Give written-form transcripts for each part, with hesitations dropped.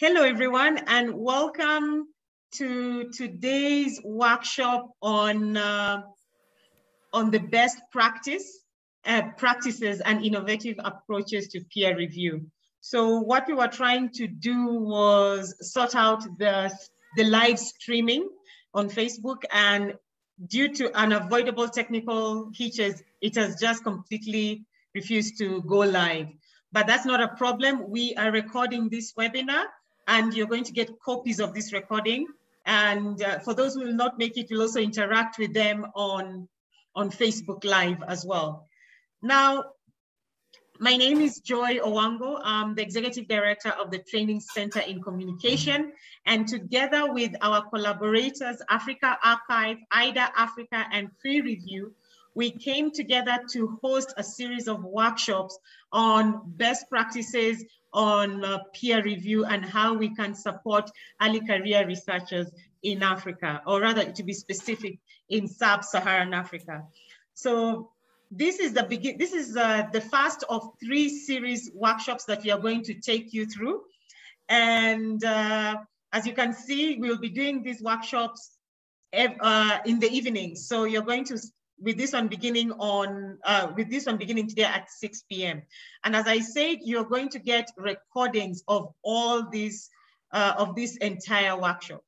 Hello, everyone, and welcome to today's workshop on the best practices and innovative approaches to peer review. So what we were trying to do was sort out the live streaming on Facebook, and due to unavoidable technical hitches, it has just completely refused to go live. But that's not a problem. We are recording this webinar, and you're going to get copies of this recording. And for those who will not make it, we'll also interact with them on Facebook Live as well. Now, my name is Joy Owango. I'm the Executive Director of the Training Center in Communication. And together with our collaborators, AfricArXiv, Eider Africa, and PREreview, we came together to host a series of workshops on best practices on peer review and how we can support early career researchers in Africa, or rather to be specific, in sub-Saharan Africa. So this is the first of 3 series workshops that we are going to take you through. And as you can see, we'll be doing these workshops in the evening. So you're going to with this one beginning today at 6 p.m. And as I said, you're going to get recordings of all these, of this entire workshop.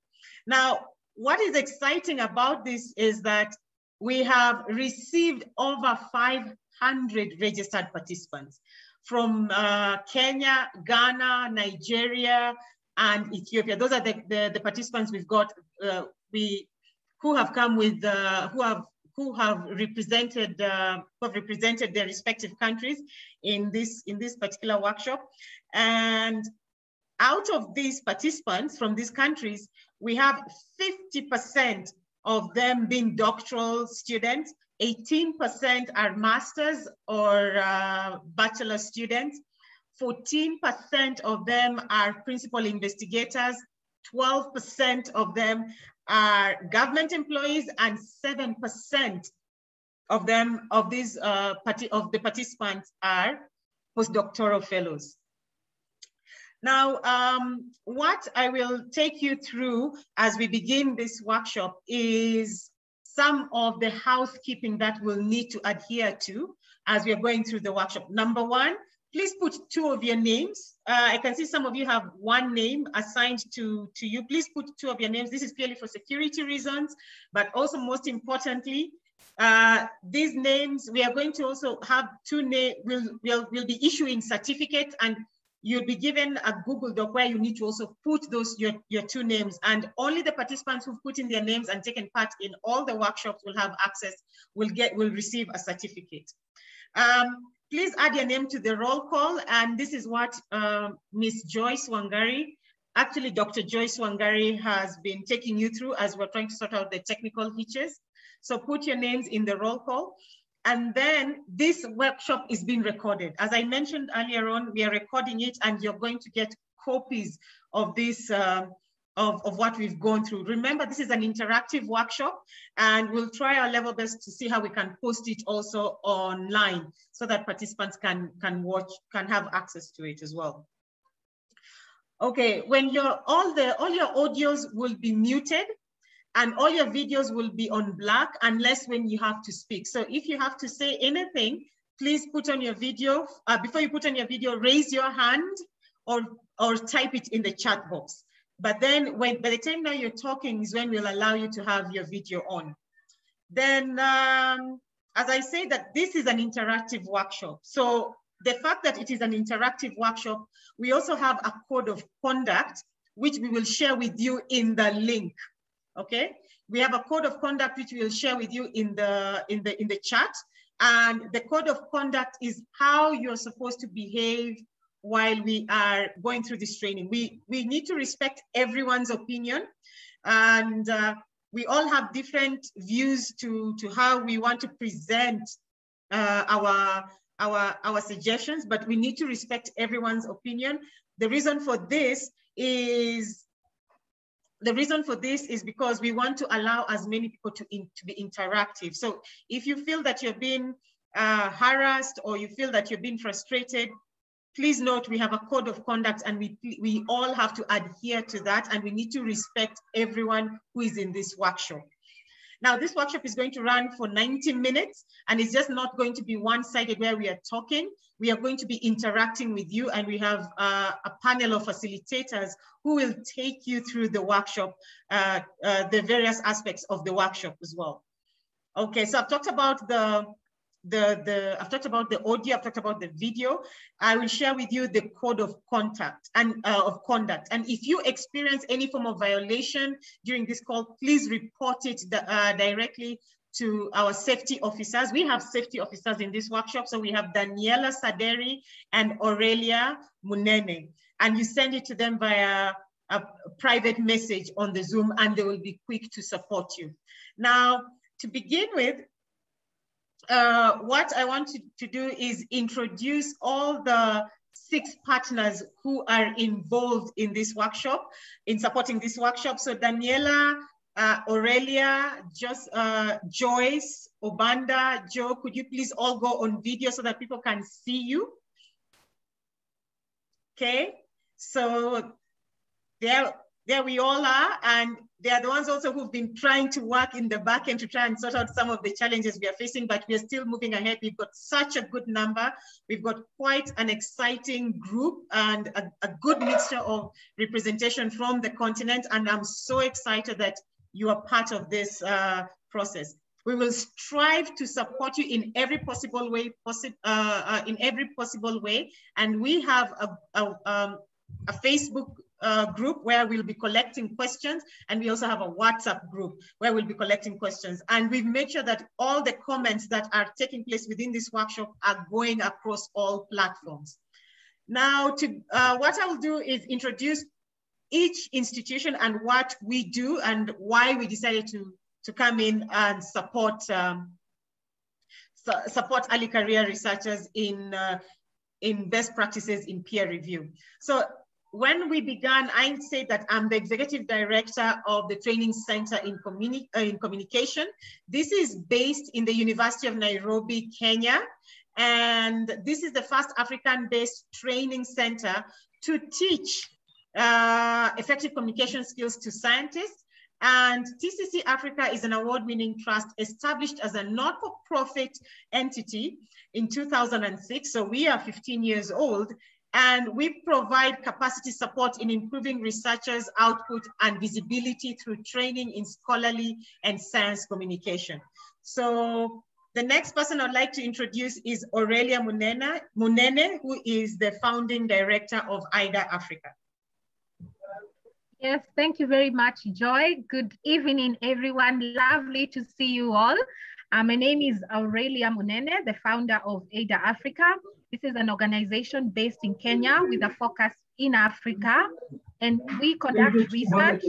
Now, what is exciting about this is that we have received over 500 registered participants from Kenya, Ghana, Nigeria, and Ethiopia. Those are the participants we've got, who have come with, who have represented their respective countries in this particular workshop. And out of these participants from these countries, we have 50% of them being doctoral students, 18% are masters or bachelor students, 14% of them are principal investigators, 12% of them are government employees, and 7% of them, of the participants, are postdoctoral fellows. Now, what I will take you through as we begin this workshop is some of the housekeeping that we'll need to adhere to as we are going through the workshop. Number 1, please put 2 of your names. I can see some of you have 1 name assigned to you. Please put 2 of your names. This is purely for security reasons, but also most importantly, these names, we are going to also have 2 names. We'll be issuing certificates, and you'll be given a Google Doc where you need to also put your 2 names, and only the participants who've put in their names and taken part in all the workshops will have access, will receive a certificate. Please add your name to the roll call, and this is what Ms. Joyce Wangari, actually Dr. Joyce Wangari, has been taking you through as we're trying to sort out the technical hitches. So put your names in the roll call. And then this workshop is being recorded. As I mentioned earlier on, we are recording it, and you're going to get copies of this, of what we've gone through. Remember, this is an interactive workshop, and we'll try our level best to see how we can post it also online so that participants can have access to it as well. Okay, when all your audios will be muted, and all your videos will be on black unless when you have to speak. So if you have to say anything, please put on your video. Before you put on your video, raise your hand or type it in the chat box. But then by the time now you're talking is when we'll allow you to have your video on. Then, as I say, that this is an interactive workshop. So the fact that it is an interactive workshop, we also have a code of conduct, which we will share with you in the link. Okay, we have a code of conduct which we will share with you in the chat, and the code of conduct is how you're supposed to behave while we are going through this training. We need to respect everyone's opinion, and we all have different views to how we want to present our suggestions, but we need to respect everyone's opinion. The reason for this is because we want to allow as many people to be interactive. So if you feel that you're being harassed, or you feel that you're being frustrated, please note we have a code of conduct, and we all have to adhere to that, and we need to respect everyone who is in this workshop. Now, this workshop is going to run for 90 minutes, and it's just not going to be one-sided where we are talking. We are going to be interacting with you, and we have a panel of facilitators who will take you through the workshop, the various aspects of the workshop as well. Okay, so I've talked about I've talked about the audio, I've talked about the video. I will share with you the code of conduct. And if you experience any form of violation during this call, please report it directly to our safety officers. We have safety officers in this workshop. So we have Daniela Saderi and Aurelia Munena. And you send it to them via a private message on the Zoom, and they will be quick to support you. Now, to begin with, what I want to do is introduce all the 6 partners who are involved in this workshop, in supporting this workshop. So Daniela, Aurelia, Joyce, Obanda, Joe, could you please all go on video so that people can see you? Okay, so there we all are, and they are the ones also who've been trying to work in the back end to try and sort out some of the challenges we are facing, but we are still moving ahead. We've got such a good number. We've got quite an exciting group and a good mixture of representation from the continent, and I'm so excited that you are part of this process. We will strive to support you in every possible way, and we have a Facebook group where we'll be collecting questions, and we also have a WhatsApp group where we'll be collecting questions. And we've made sure that all the comments that are taking place within this workshop are going across all platforms. Now, what I'll do is introduce each institution and what we do and why we decided to come in and support early career researchers in best practices in peer review. So when we began, I say that I'm the executive director of the Training Center in Communication. This is based in the University of Nairobi, Kenya. And this is the first African-based training center to teach effective communication skills to scientists. And TCC Africa is an award-winning trust established as a not-for-profit entity in 2006. So we are 15 years old. And we provide capacity support in improving researchers' output and visibility through training in scholarly and science communication. So the next person I'd like to introduce is Aurelia Munena, who is the founding director of Eider Africa. Yes, thank you very much, Joy. Good evening, everyone. Lovely to see you all. My name is Aurelia Munena, the founder of Eider Africa. This is an organization based in Kenya with a focus in Africa, and we conduct research.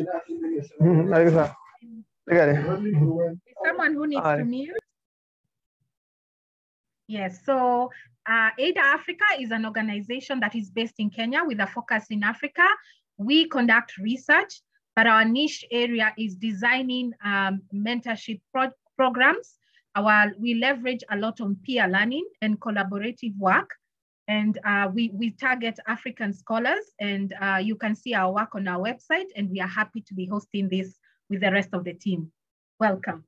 Someone who needs to mute. Yes, so Eider Africa is an organization that is based in Kenya with a focus in Africa. We conduct research, but our niche area is designing mentorship programs. We leverage a lot on peer learning and collaborative work, and we target African scholars, and you can see our work on our website, and we are happy to be hosting this with the rest of the team. Welcome.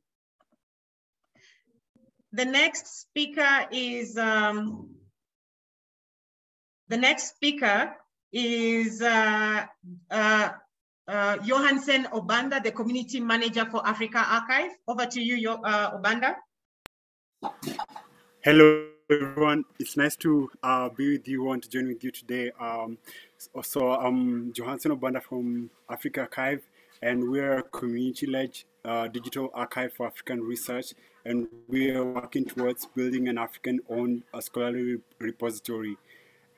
The next speaker is Johansen Obanda, the community manager for AfricArXiv. Over to you, Obanda. Hello, everyone. It's nice to be with you and to join with you today. I'm Johansen Obanda from AfricArXiv, and we're a community-led digital archive for African research, and we are working towards building an African-owned scholarly repository.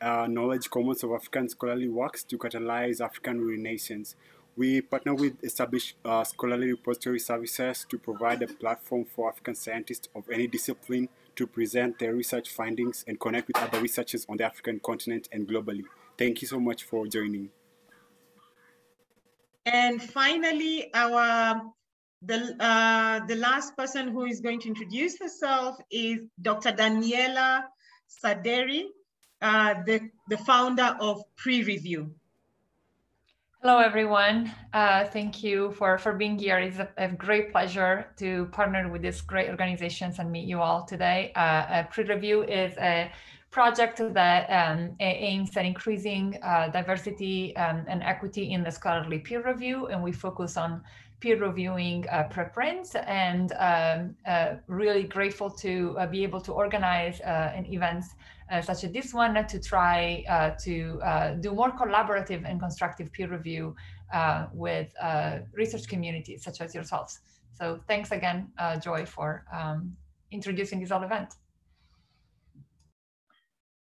Knowledge commons of African scholarly works to catalyze African renaissance. We partner with established scholarly repository services to provide a platform for African scientists of any discipline to present their research findings and connect with other researchers on the African continent and globally. Thank you so much for joining. And finally, the last person who is going to introduce herself is Dr. Daniela Saderi. the founder of PREreview. Hello, everyone. Thank you for being here. It's a great pleasure to partner with these great organizations and meet you all today. PREreview is a project that aims at increasing diversity and equity in the scholarly peer review, and we focus on peer reviewing preprints, and really grateful to be able to organize events such as this one to try to do more collaborative and constructive peer review with research communities such as yourselves. So thanks again, Joy, for introducing this whole event.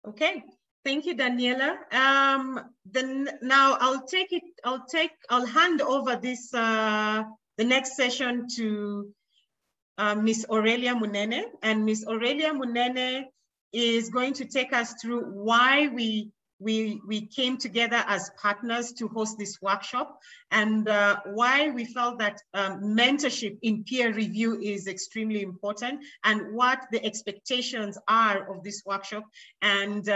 Okay, thank you, Daniela. Then now I'll hand over this the next session to Miss Aurelia Munena, and Miss Aurelia Munena is going to take us through why we came together as partners to host this workshop, and why we felt that mentorship in peer review is extremely important, and what the expectations are of this workshop, and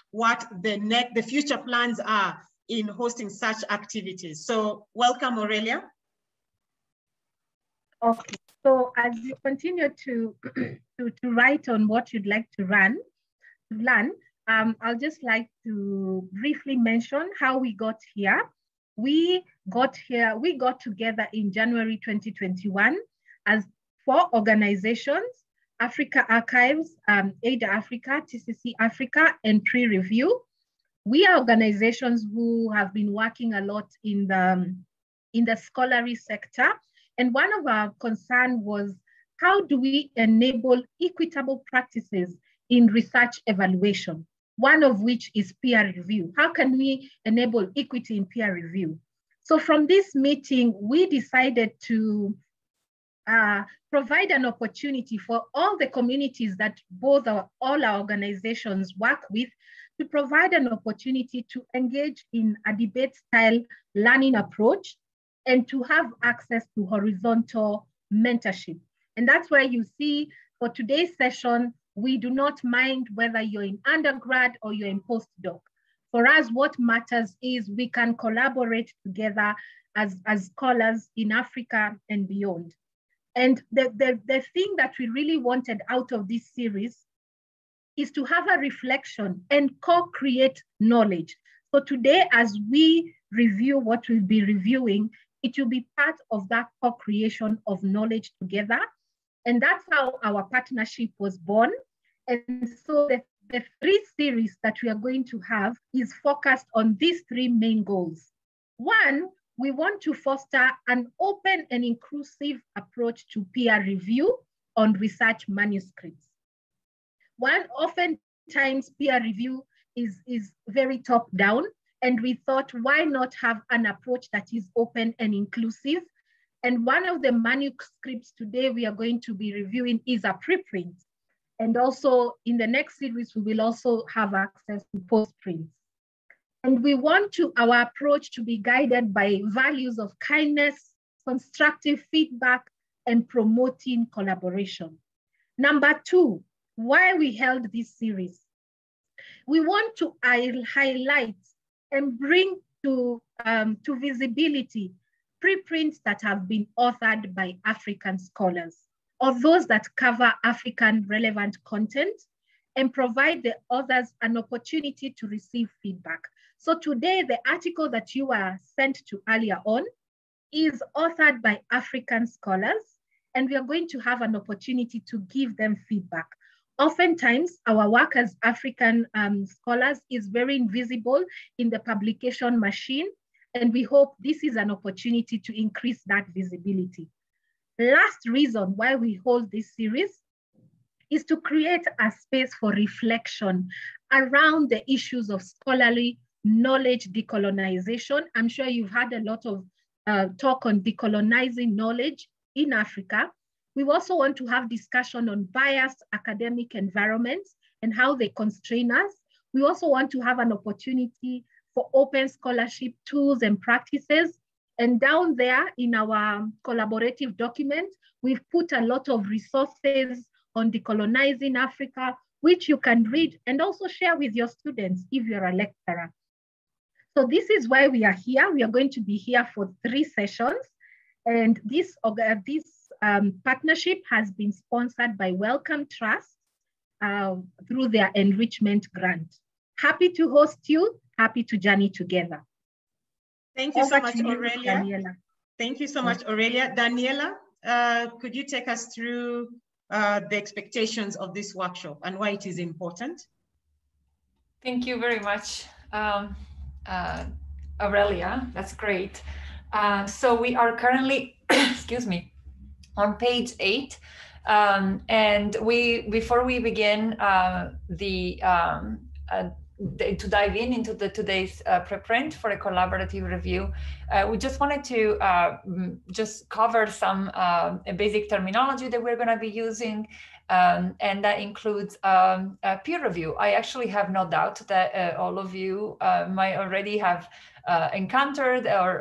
what the future plans are in hosting such activities. So welcome, Aurelia. Okay, so as you continue to write on what you'd like to learn, I'll just like to briefly mention how we got here. We got together in January 2021 as 4 organizations: AfricArXiv, Eider Africa, TCC Africa, and PREreview. We are organizations who have been working a lot in the scholarly sector. And one of our concerns was, how do we enable equitable practices in research evaluation, one of which is peer review? How can we enable equity in peer review? So from this meeting, we decided to provide an opportunity for all the communities that all our organizations work with, to provide an opportunity to engage in a debate-style learning approach and to have access to horizontal mentorship. And that's where you see for today's session, we do not mind whether you're in undergrad or you're in postdoc. For us, what matters is we can collaborate together as scholars in Africa and beyond. And the thing that we really wanted out of this series is to have a reflection and co-create knowledge. So today, as we review what we'll be reviewing, it will be part of that co-creation of knowledge together. And that's how our partnership was born. And so the 3 series that we are going to have is focused on these 3 main goals. 1, we want to foster an open and inclusive approach to peer review on research manuscripts. Oftentimes peer review is very top-down, and we thought, why not have an approach that is open and inclusive? And one of the manuscripts today we are going to be reviewing is a preprint. And also in the next series, we will also have access to postprints. And we want our approach to be guided by values of kindness, constructive feedback, and promoting collaboration. Number 2, why we held this series. We want to highlight and bring to visibility preprints that have been authored by African scholars, or those that cover African relevant content, and provide the authors an opportunity to receive feedback. So today, the article that you were sent to earlier on is authored by African scholars, and we are going to have an opportunity to give them feedback. Oftentimes, our work as African scholars is very invisible in the publication machine, and we hope this is an opportunity to increase that visibility. Last reason why we hold this series is to create a space for reflection around the issues of scholarly knowledge decolonization. I'm sure you've had a lot of talk on decolonizing knowledge in Africa. We also want to have discussion on biased academic environments and how they constrain us. We also want to have an opportunity for open scholarship tools and practices. And down there in our collaborative document, we've put a lot of resources on decolonizing Africa. which you can read and also share with your students if you're a lecturer. So this is why we are here. We are going to be here for 3 sessions. And this partnership has been sponsored by Wellcome Trust through their enrichment grant. Happy to host you, happy to journey together. Thank you so much, Aurelia. Daniela. Thank you so much, Aurelia. Daniela, could you take us through the expectations of this workshop and why it is important? Thank you very much, Aurelia. That's great. So we are currently, excuse me, on page 8. And before we begin to dive into today's preprint for a collaborative review, we just wanted to just cover some basic terminology that we're going to be using, and that includes peer review. I actually have no doubt that all of you might already have encountered or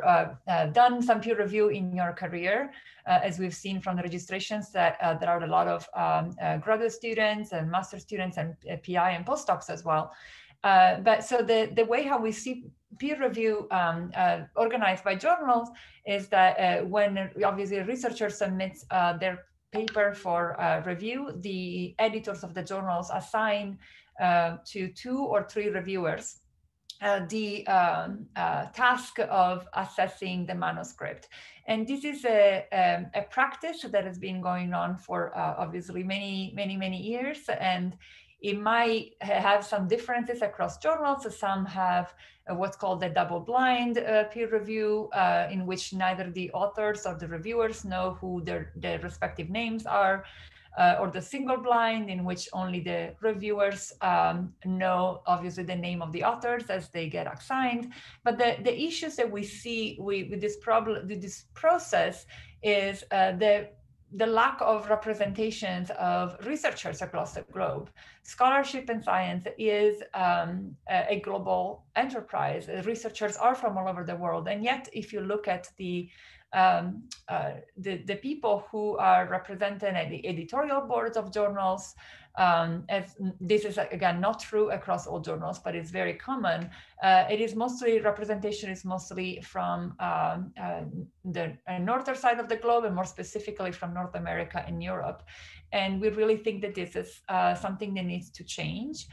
done some peer review in your career. As we've seen from the registrations that there are a lot of graduate students and master students and PI and postdocs as well. But so the way how we see peer review organized by journals is that when obviously a researcher submits their paper for review, the editors of the journals assign to 2 or 3 reviewers the task of assessing the manuscript. And this is a practice that has been going on for obviously many years, and it might have some differences across journals. Some have what's called the double-blind peer review, in which neither the authors or the reviewers know who their respective names are, or the single blind, in which only the reviewers know obviously the name of the authors as they get assigned. But the issues that we see with this process is the lack of representations of researchers across the globe. Scholarship in science is a global enterprise. Researchers are from all over the world, and yet if you look at the people who are represented at the editorial boards of journals, as this is again not true across all journals, but it's very common. It is mostly representation is mostly from the northern side of the globe, and more specifically from North America and Europe. And we really think that this is something that needs to change.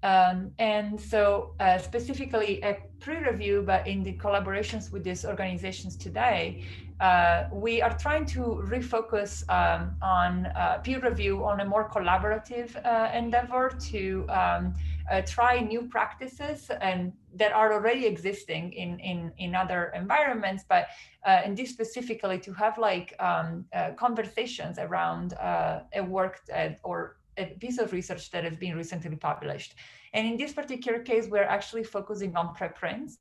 And so specifically at PREreview, but in the collaborations with these organizations today, we are trying to refocus on peer review on a more collaborative endeavor to try new practices and that are already existing in other environments, but in this specifically to have like conversations around a work or a piece of research that has been recently published. And in this particular case, we're actually focusing on preprints.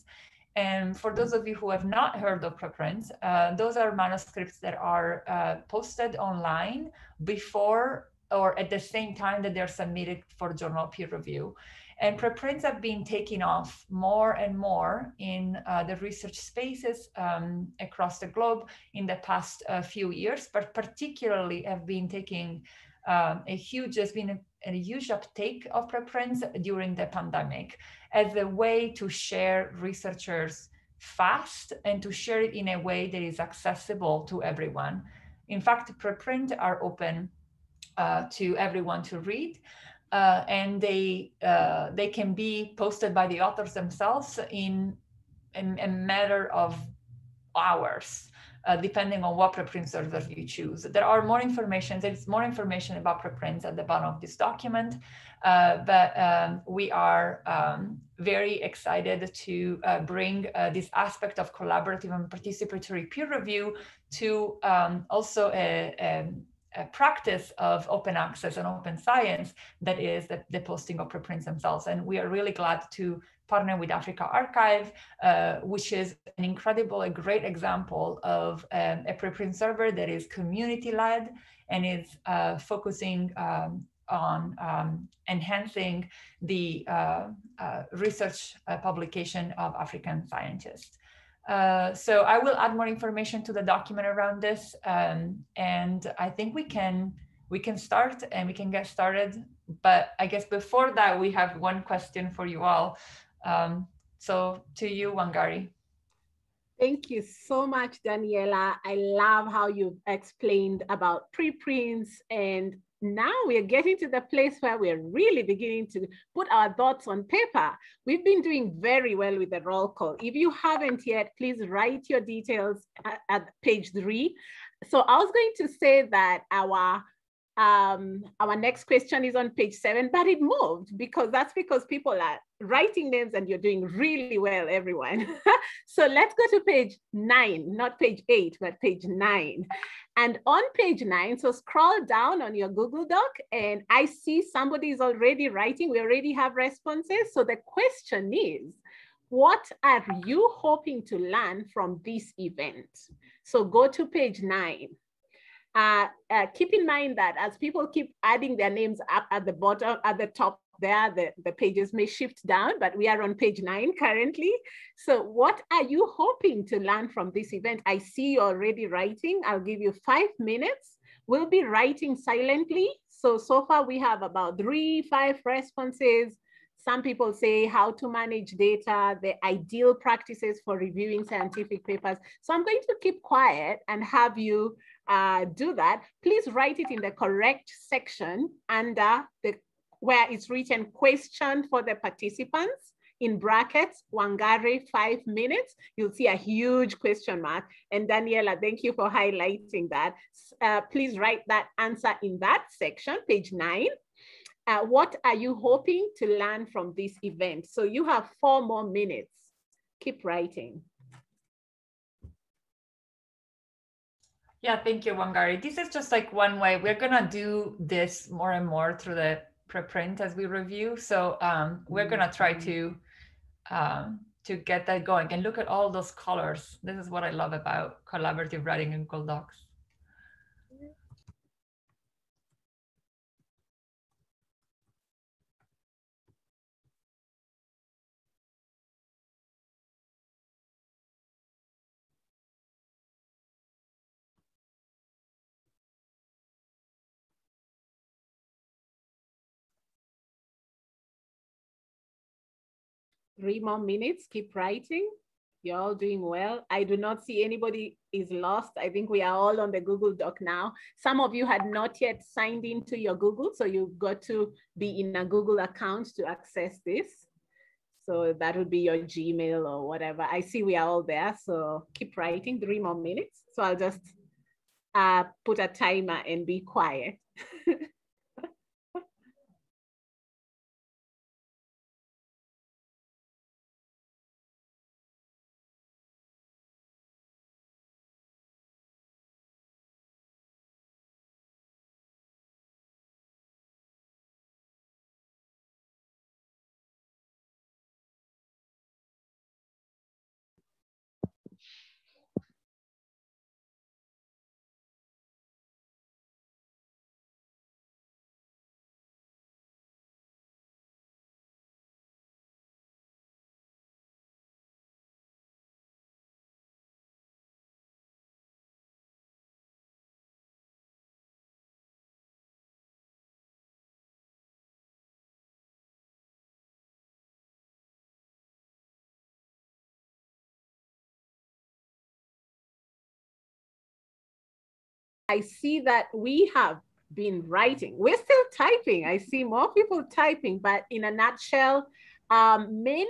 And for those of you who have not heard of preprints, those are manuscripts that are posted online before or at the same time that they're submitted for journal peer review. And preprints have been taking off more and more in the research spaces across the globe in the past few years, but particularly have been taking there's been a huge uptake of preprints during the pandemic as a way to share researchers fast and to share it in a way that is accessible to everyone. In fact, preprints are open to everyone to read, and they can be posted by the authors themselves in a matter of hours. Depending on what preprint server you choose. There are more information, there's more information about preprints at the bottom of this document, but we are very excited to bring this aspect of collaborative and participatory peer review to also a practice of open access and open science that is the posting of preprints themselves. And we are really glad to partner with AfricArXiv, which is an incredible, a great example of a preprint server that is community-led and is focusing on enhancing the research publication of African scientists. So I will add more information to the document around this, and I think we can start and we can get started But I guess before that, we have one question for you all. So to you, Wangari. Thank you so much, Daniela. I love how you explained about preprints, and now we're getting to the place where we're really beginning to put our thoughts on paper. We've been doing very well with the roll call. If you haven't yet, please write your details at page 3. So I was going to say that our next question is on page 7, but it moved because people are writing names and you're doing really well, everyone. So let's go to page 9, not page 8, but page 9. And on page 9, so scroll down on your Google Doc, and I see somebody is already writing. We already have responses. So the question is, what are you hoping to learn from this event? So go to page 9. Keep in mind that as people keep adding their names up at the bottom, at the top there, the pages may shift down, but we are on page 9 currently. So what are you hoping to learn from this event? I see you already writing. I'll give you 5 minutes. We'll be writing silently. So far we have about 3-5 responses. Some people say how to manage data, the ideal practices for reviewing scientific papers. So I'm going to keep quiet and have you do that. Please write it in the correct section under where it's written question for the participants, in brackets, Wangari 5 minutes. You'll see a huge question mark. And Daniela, thank you for highlighting that. Please write that answer in that section, page 9. What are you hoping to learn from this event? So you have 4 more minutes. Keep writing. Yeah, thank you, Wangari. This is just like one way. We're gonna do this more and more through the preprint as we review. So we're gonna try to get that going. And look at all those colors. This is what I love about collaborative writing in Google Docs. Three more minutes, keep writing. You're all doing well. I do not see anybody is lost. I think we are all on the Google Doc now. Some of you had not yet signed into your Google, so you've got to be in a Google account to access this. So that would be your Gmail or whatever. I see we are all there, so keep writing, 3 more minutes. So I'll just put a timer and be quiet. I see that we have been writing. We're still typing. I see more people typing, but in a nutshell, many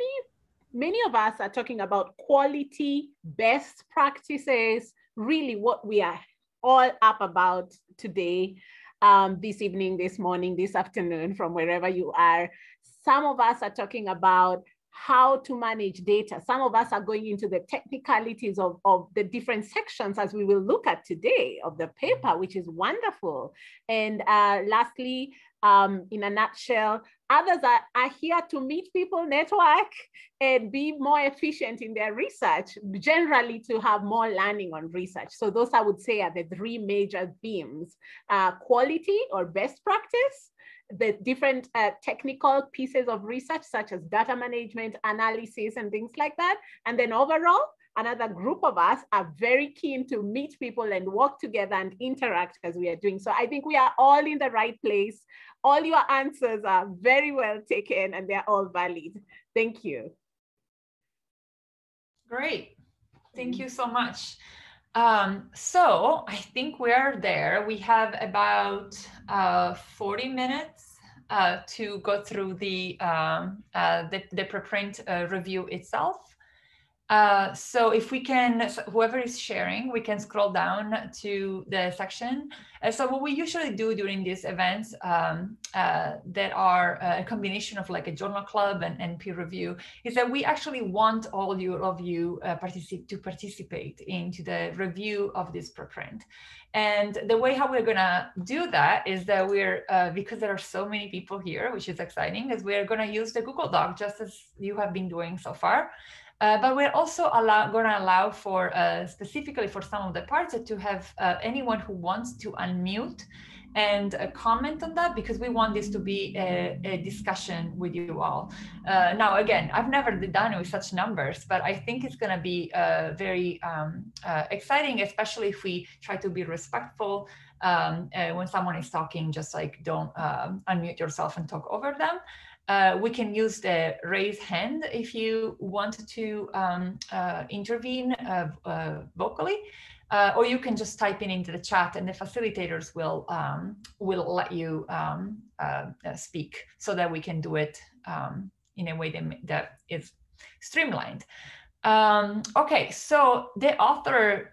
of us are talking about quality, best practices, really what we are all up about today, this evening, this morning, this afternoon, from wherever you are. Some of us are talking about how to manage data. Some of us are going into the technicalities of the different sections, as we will look at today, of the paper, which is wonderful. And lastly, in a nutshell, others are here to meet people, network, and be more efficient in their research, generally to have more learning on research. So those, I would say, are the 3 major themes: quality or best practice, the different technical pieces of research, such as data management, analysis, and things like that. And then overall, another group of us are very keen to meet people and work together and interact as we are doing. So I think we are all in the right place. All your answers are very well taken and they're all valid. Thank you. Great. Thank you so much. So I think we're there. We have about 40 minutes to go through the preprint review itself. So if we can, whoever is sharing, we can scroll down to the section. So what we usually do during these events that are a combination of like a journal club and peer review is that we actually want all of you to participate into the review of this preprint. And the way how we're gonna do that is that we're, because there are so many people here, which is exciting, is we're gonna use the Google Doc just as you have been doing so far. But we're also going to allow for, specifically for some of the parts, to have anyone who wants to unmute and comment on that, because we want this to be a discussion with you all. Now, again, I've never done it with such numbers, but I think it's going to be very exciting, especially if we try to be respectful when someone is talking, just like don't unmute yourself and talk over them. We can use the raise hand if you want to intervene vocally, or you can just type in into the chat, and the facilitators will let you speak, so that we can do it in a way that is streamlined. Okay, so the author,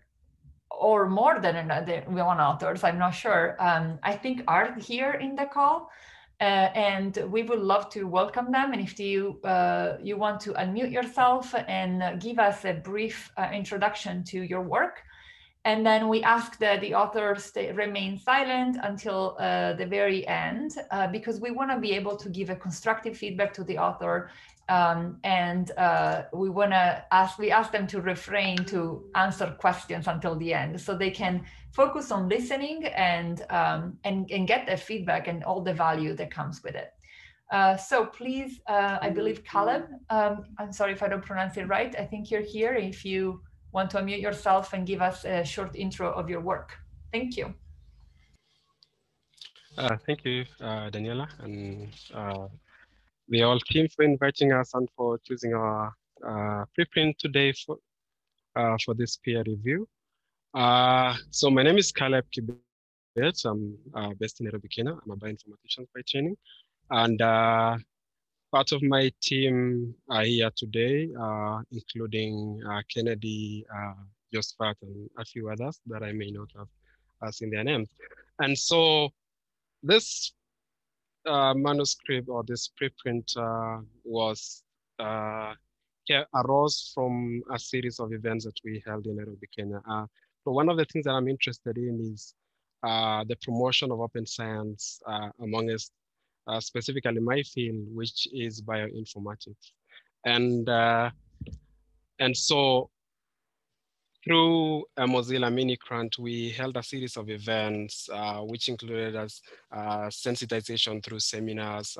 or more than one authors, I'm not sure, I think are here in the call. And we would love to welcome them. And if you want to unmute yourself and give us a brief introduction to your work, and then we ask that the authors remain silent until the very end, because we want to be able to give a constructive feedback to the author, and we ask them to refrain to answer questions until the end, so they can focus on listening and get the feedback and all the value that comes with it. So please, I believe Caleb, I'm sorry if I don't pronounce it right. I think you're here. If you want to unmute yourself and give us a short intro of your work. Thank you. Thank you, Daniela, and the whole team for inviting us and for choosing our preprint today for this peer review. So my name is Caleb Kibet. I'm based in Nairobi, Kenya. I'm a bioinformatician by training, and part of my team are here today, including Kennedy, Josephat, and a few others that I may not have seen their names. And so this manuscript, or this preprint, arose from a series of events that we held in Nairobi, Kenya. So one of the things that I'm interested in is the promotion of open science amongst specifically my field, which is bioinformatics. And so through a Mozilla mini grant, we held a series of events, which included sensitization through seminars,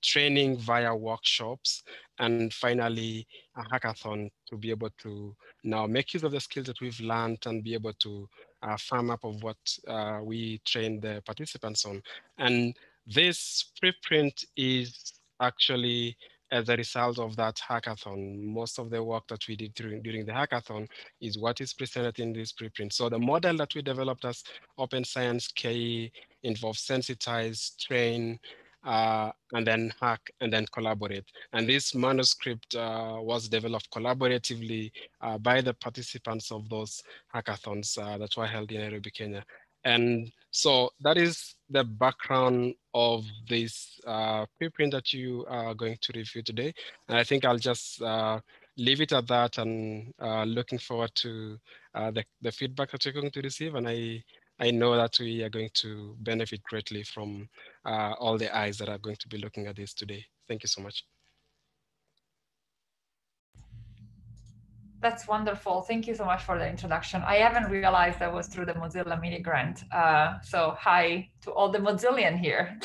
training via workshops, and finally a hackathon to be able to now make use of the skills that we've learned and be able to farm up of what we trained the participants on. And this preprint is actually as a result of that hackathon. Most of the work that we did during the hackathon is what is presented in this preprint. So the model that we developed as Open Science KE involves sensitize, train, and then hack, and then collaborate. And this manuscript was developed collaboratively by the participants of those hackathons that were held in Nairobi, Kenya. And so that is the background of this preprint that you are going to review today. And I think I'll just leave it at that, and looking forward to the feedback that you're going to receive. And I know that we are going to benefit greatly from all the eyes that are going to be looking at this today. Thank you so much. That's wonderful. Thank you so much for the introduction. I haven't realized that was through the Mozilla mini grant. So hi to all the Mozillian here.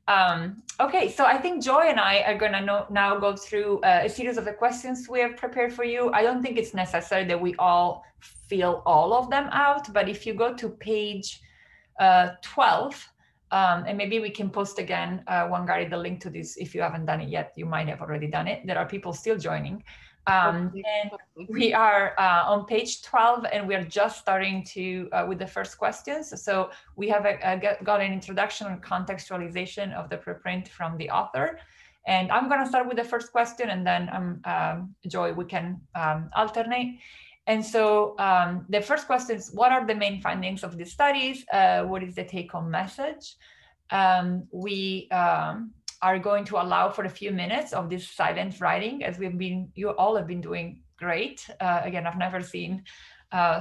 Okay, so I think Joy and I are gonna now go through a series of the questions we have prepared for you. I don't think it's necessary that we all fill all of them out, but if you go to page 12, and maybe we can post again, Wangari, the link to this. If you haven't done it yet, you might have already done it. There are people still joining. And we are on page 12, and we are just starting to with the first questions. So we have got an introduction and contextualization of the preprint from the author. And I'm going to start with the first question, and then Joy, we can alternate. And so the first question is, what are the main findings of the studies? What is the take-home message? We are going to allow for a few minutes of this silent writing, as you all have been doing great. Again, I've never seen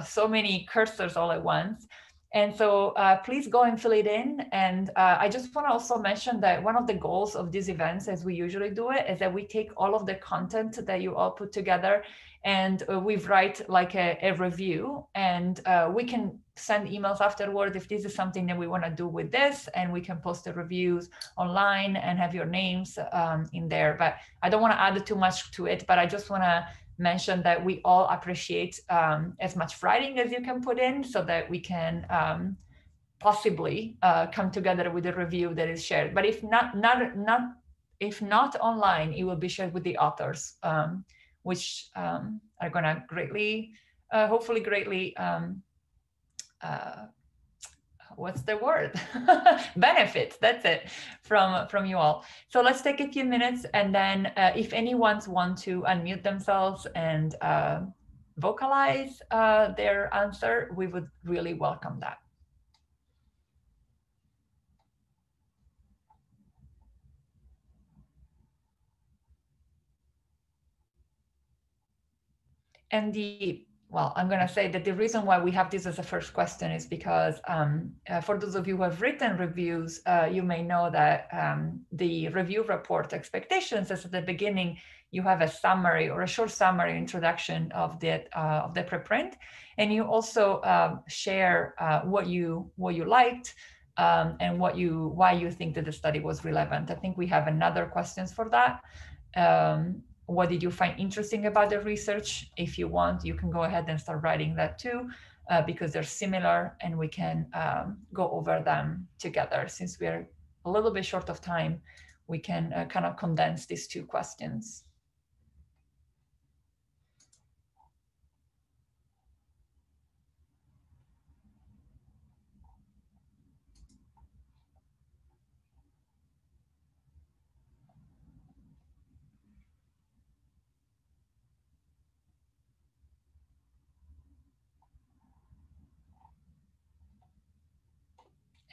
so many cursors all at once. And so please go and fill it in. And I just want to also mention that one of the goals of these events, as we usually do it, is that we take all of the content that you all put together and we write like a review, and we can send emails afterward if this is something that we want to do with this, and we can post the reviews online and have your names in there. But I don't want to add too much to it, but I just want to mention that we all appreciate as much writing as you can put in, so that we can possibly come together with a review that is shared. But if not online, it will be shared with the authors, which are going to greatly, hopefully greatly, what's the word? Benefit, that's it, from you all. So let's take a few minutes, and then if anyone wants to unmute themselves and vocalize their answer, we would really welcome that. And well, I'm going to say that the reason why we have this as a first question is because for those of you who have written reviews, you may know that the review report expectations is at the beginning, you have a summary or a short summary introduction of the preprint, and you also share what you liked and why you think that the study was relevant. I think we have another questions for that. What did you find interesting about the research? If you want, you can go ahead and start writing that too, because they're similar, and we can go over them together. Since we're a little bit short of time, we can kind of condense these two questions.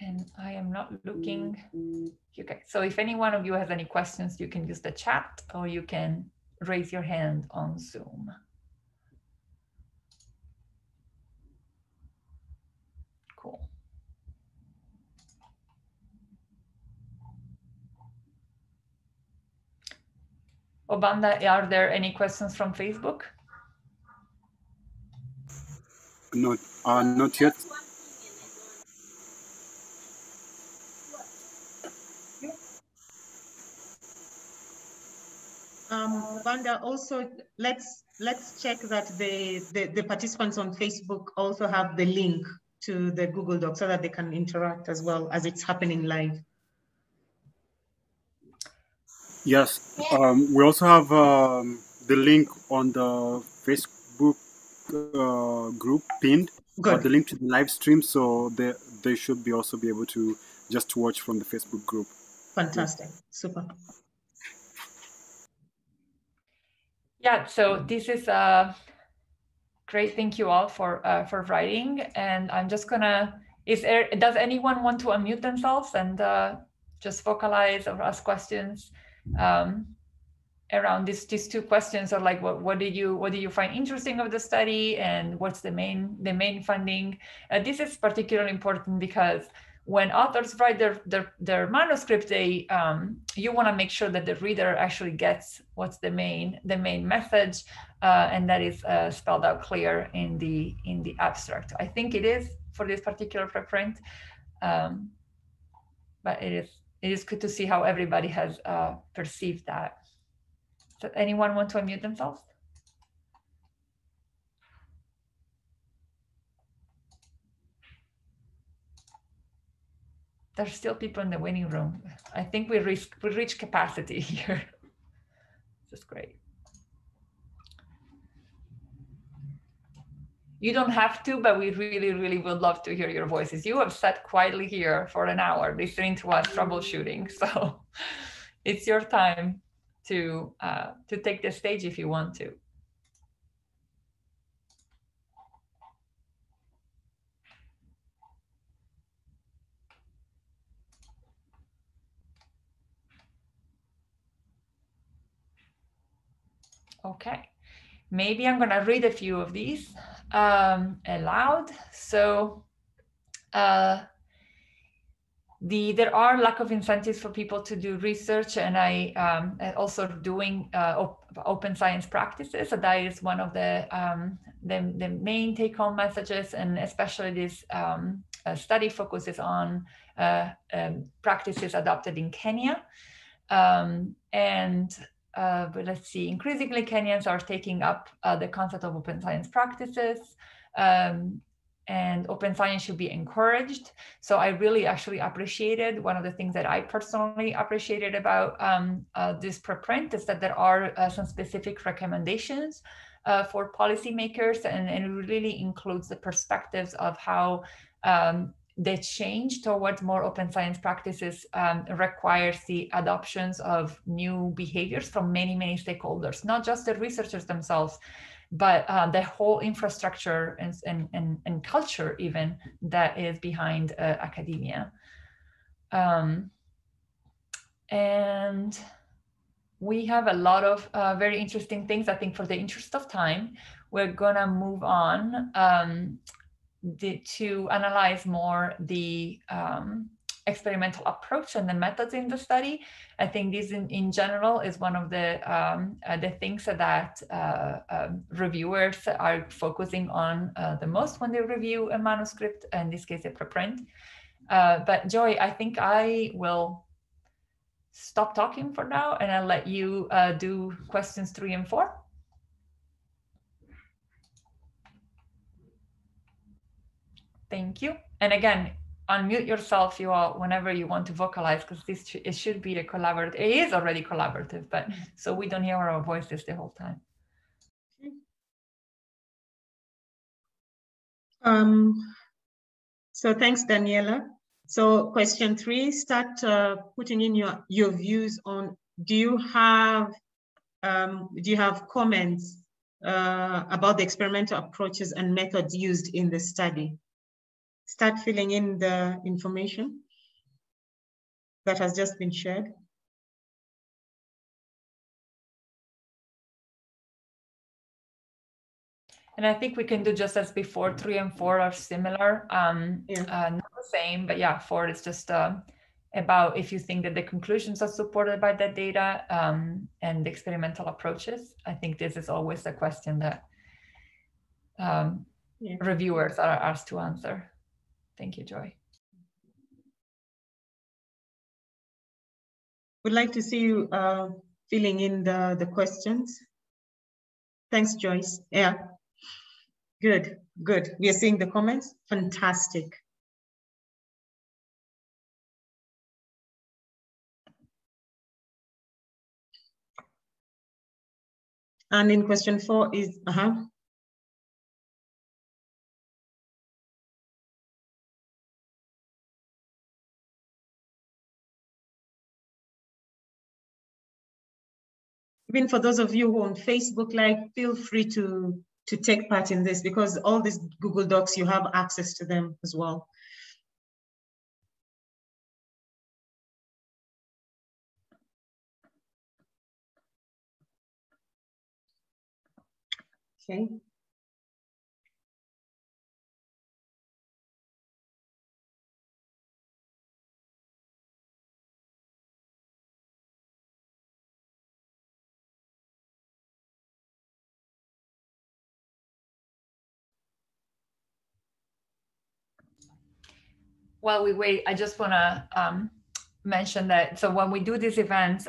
And I am not looking. Okay, so if any one of you has any questions, you can use the chat, or you can raise your hand on Zoom. Cool. Obanda, are there any questions from Facebook? Not yet. Wanda, also let's check that the participants on Facebook also have the link to the Google Doc, so that they can interact as well as it's happening live. Yes, we also have the link on the Facebook group pinned, the link to the live stream, so they should be also be able to just watch from the Facebook group. Fantastic, super. Yeah, so this is great. Thank you all for writing. And I'm just gonna, does anyone want to unmute themselves and just vocalize or ask questions around these two questions, or like what did you find interesting of the study, and what's the main finding? This is particularly important because when authors write their manuscript, they you want to make sure that the reader actually gets what's the main message, and that is spelled out clear in the abstract. I think it is for this particular preprint, but it is it is good to see how everybody has perceived that. So anyone want to unmute themselves? There's still people in the waiting room. I think we reached capacity here. This is great. You don't have to, but we really, really would love to hear your voices. You have sat quietly here for an hour listening to us troubleshooting. So it's your time to take the stage if you want to. Okay, maybe I'm gonna read a few of these aloud. So there are lack of incentives for people to do research, and also doing open science practices. So that is one of the main take-home messages, and especially this study focuses on practices adopted in Kenya. But let's see, increasingly Kenyans are taking up the concept of open science practices, and open science should be encouraged. So I really actually appreciated, one of the things that I personally appreciated about this preprint is that there are some specific recommendations for policymakers, and it really includes the perspectives of how the change towards more open science practices requires the adoptions of new behaviors from many, many stakeholders, not just the researchers themselves, but the whole infrastructure and culture even that is behind academia. And we have a lot of very interesting things. I think for the interest of time, we're gonna move on to analyze more the experimental approach and the methods in the study. I think this in general is one of the things that reviewers are focusing on the most when they review a manuscript, in this case a preprint. But Joy, I think I will stop talking for now, and I'll let you do questions 3 and 4. Thank you. And again, unmute yourself, you all, whenever you want to vocalize, because it should be a collaborative. It is already collaborative, but so we don't hear our voices the whole time. So thanks, Daniela. So question 3, start putting in your views on, do you have comments about the experimental approaches and methods used in the study? Start filling in the information that has just been shared. And I think we can do just as before. 3 and 4 are similar, not the same, but yeah, 4 is just about if you think that the conclusions are supported by the data and the experimental approaches. I think this is always a question that reviewers are asked to answer. Thank you, Joy. Would like to see you filling in the questions. Thanks, Joyce. Yeah, good, good. We are seeing the comments. Fantastic. And in question 4 is, even for those of you who are on Facebook Live, feel free to take part in this, because all these Google Docs, you have access to them as well. Okay. While we wait, I just want to mention that, so when we do these events,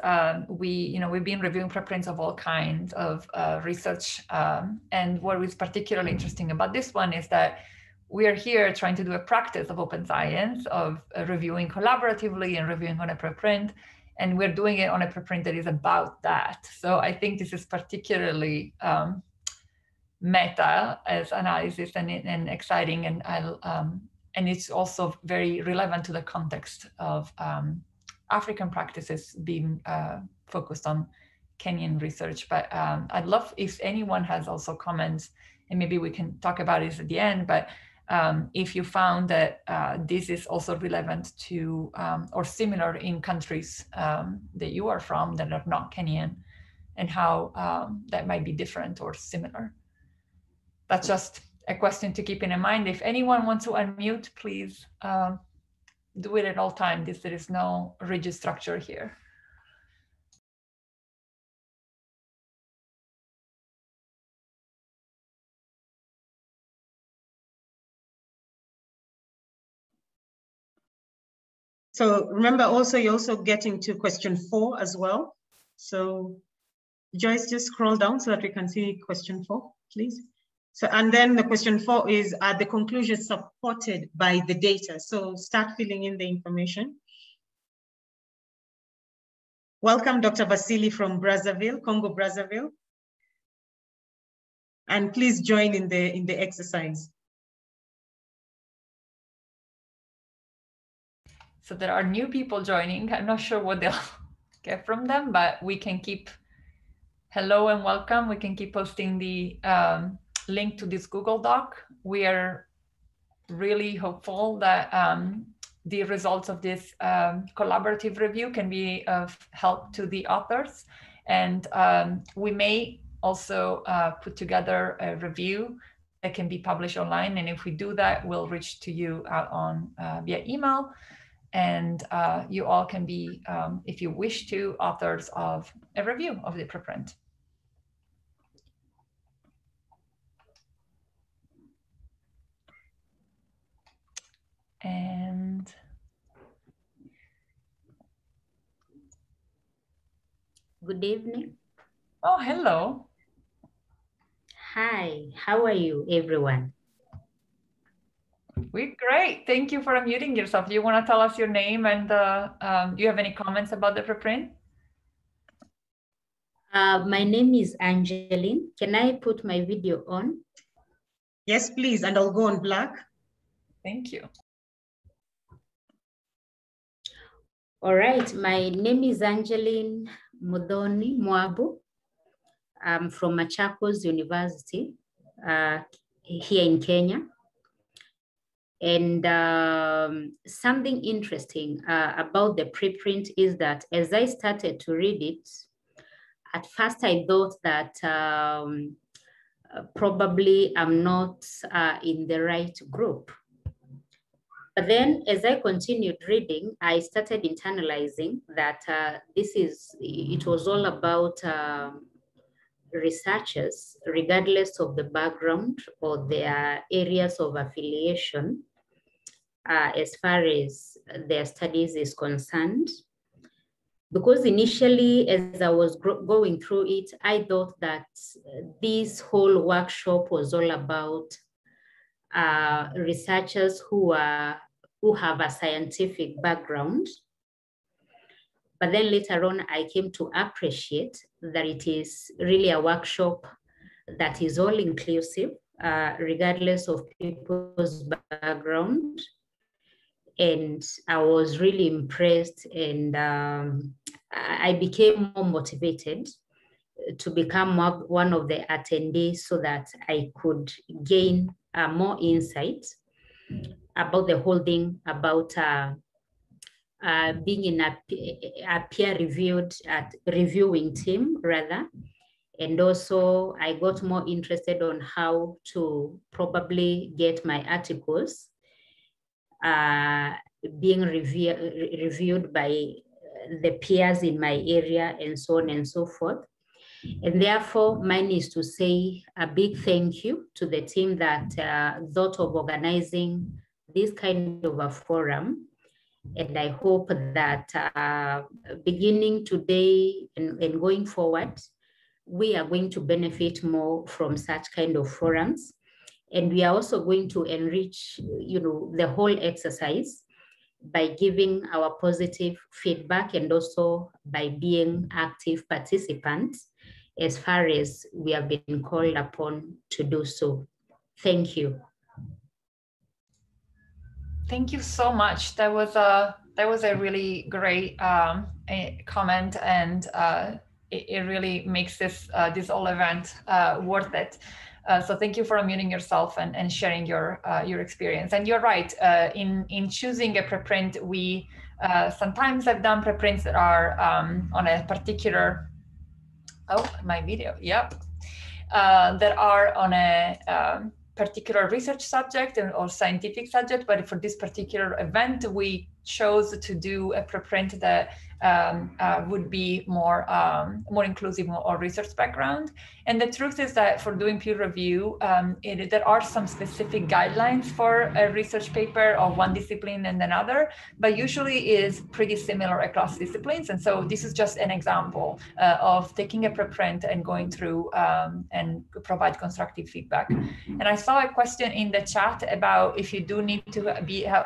we've been reviewing preprints of all kinds of research. And what is particularly interesting about this one is that we are here trying to do a practice of open science, of reviewing collaboratively and reviewing on a preprint. And we're doing it on a preprint that is about that. So I think this is particularly meta as analysis and exciting, and it's also very relevant to the context of African practices being focused on Kenyan research. But I'd love if anyone has also comments, and maybe we can talk about this at the end, but if you found that this is also relevant to or similar in countries that you are from that are not Kenyan, and how that might be different or similar. That's just a question to keep in mind. If anyone wants to unmute, please do it at all times. There is no rigid structure here. So remember also, you're also getting to question 4 as well. So Joyce, just scroll down so that we can see question 4, please. So, and then the question 4 is, are the conclusions supported by the data? So start filling in the information. Welcome, Dr. Vasily from Brazzaville, Congo Brazzaville. And please join in the exercise. So there are new people joining. I'm not sure what they'll get from them, but we can keep hello and welcome. We can keep posting the link to this Google Doc. We are really hopeful that the results of this collaborative review can be of help to the authors. And we may also put together a review that can be published online. And if we do that, we'll reach to you out on via email. And you all can be, if you wish to, authors of a review of the preprint. And good evening. Oh, hello. Hi, how are you, everyone? We're great. Thank you for unmuting yourself. Do you want to tell us your name and do you have any comments about the preprint? My name is Angeline. Can I put my video on? Yes, please, and I'll go on black. Thank you. All right, my name is Angeline Mudhoni Mwabu. I'm from Machakos University here in Kenya. And something interesting about the preprint is that as I started to read it, at first I thought that probably I'm not in the right group. But then as I continued reading, I started internalizing that it was all about researchers, regardless of the background or their areas of affiliation, as far as their studies is concerned. Because initially, as I was going through it, I thought that this whole workshop was all about researchers who have a scientific background. But then later on, I came to appreciate that it is really a workshop that is all inclusive, regardless of people's background. And I was really impressed, and I became more motivated to become one of the attendees so that I could gain more insight about the whole thing, about being in a peer-reviewed reviewing team, rather. And also I got more interested on how to probably get my articles being reviewed by the peers in my area, and so on and so forth. And therefore, mine is to say a big thank you to the team that thought of organizing this kind of a forum. And I hope that beginning today and going forward, we are going to benefit more from such kind of forums. And we are also going to enrich, the whole exercise by giving our positive feedback and also by being active participants as far as we have been called upon to do so. Thank you. Thank you so much. That was a really great comment, and it really makes this whole event worth it. So thank you for unmuting yourself and sharing your experience. And you're right, in choosing a preprint, we sometimes have done preprints that are on a particular, my video, yep, that are on a particular research subject or scientific subject, but for this particular event, we chose to do a preprint that would be more inclusive or research background. And the truth is that for doing peer review, there are some specific guidelines for a research paper of one discipline and another, but usually is pretty similar across disciplines. And so this is just an example of taking a preprint and going through and provide constructive feedback. And I saw a question in the chat about if you do need to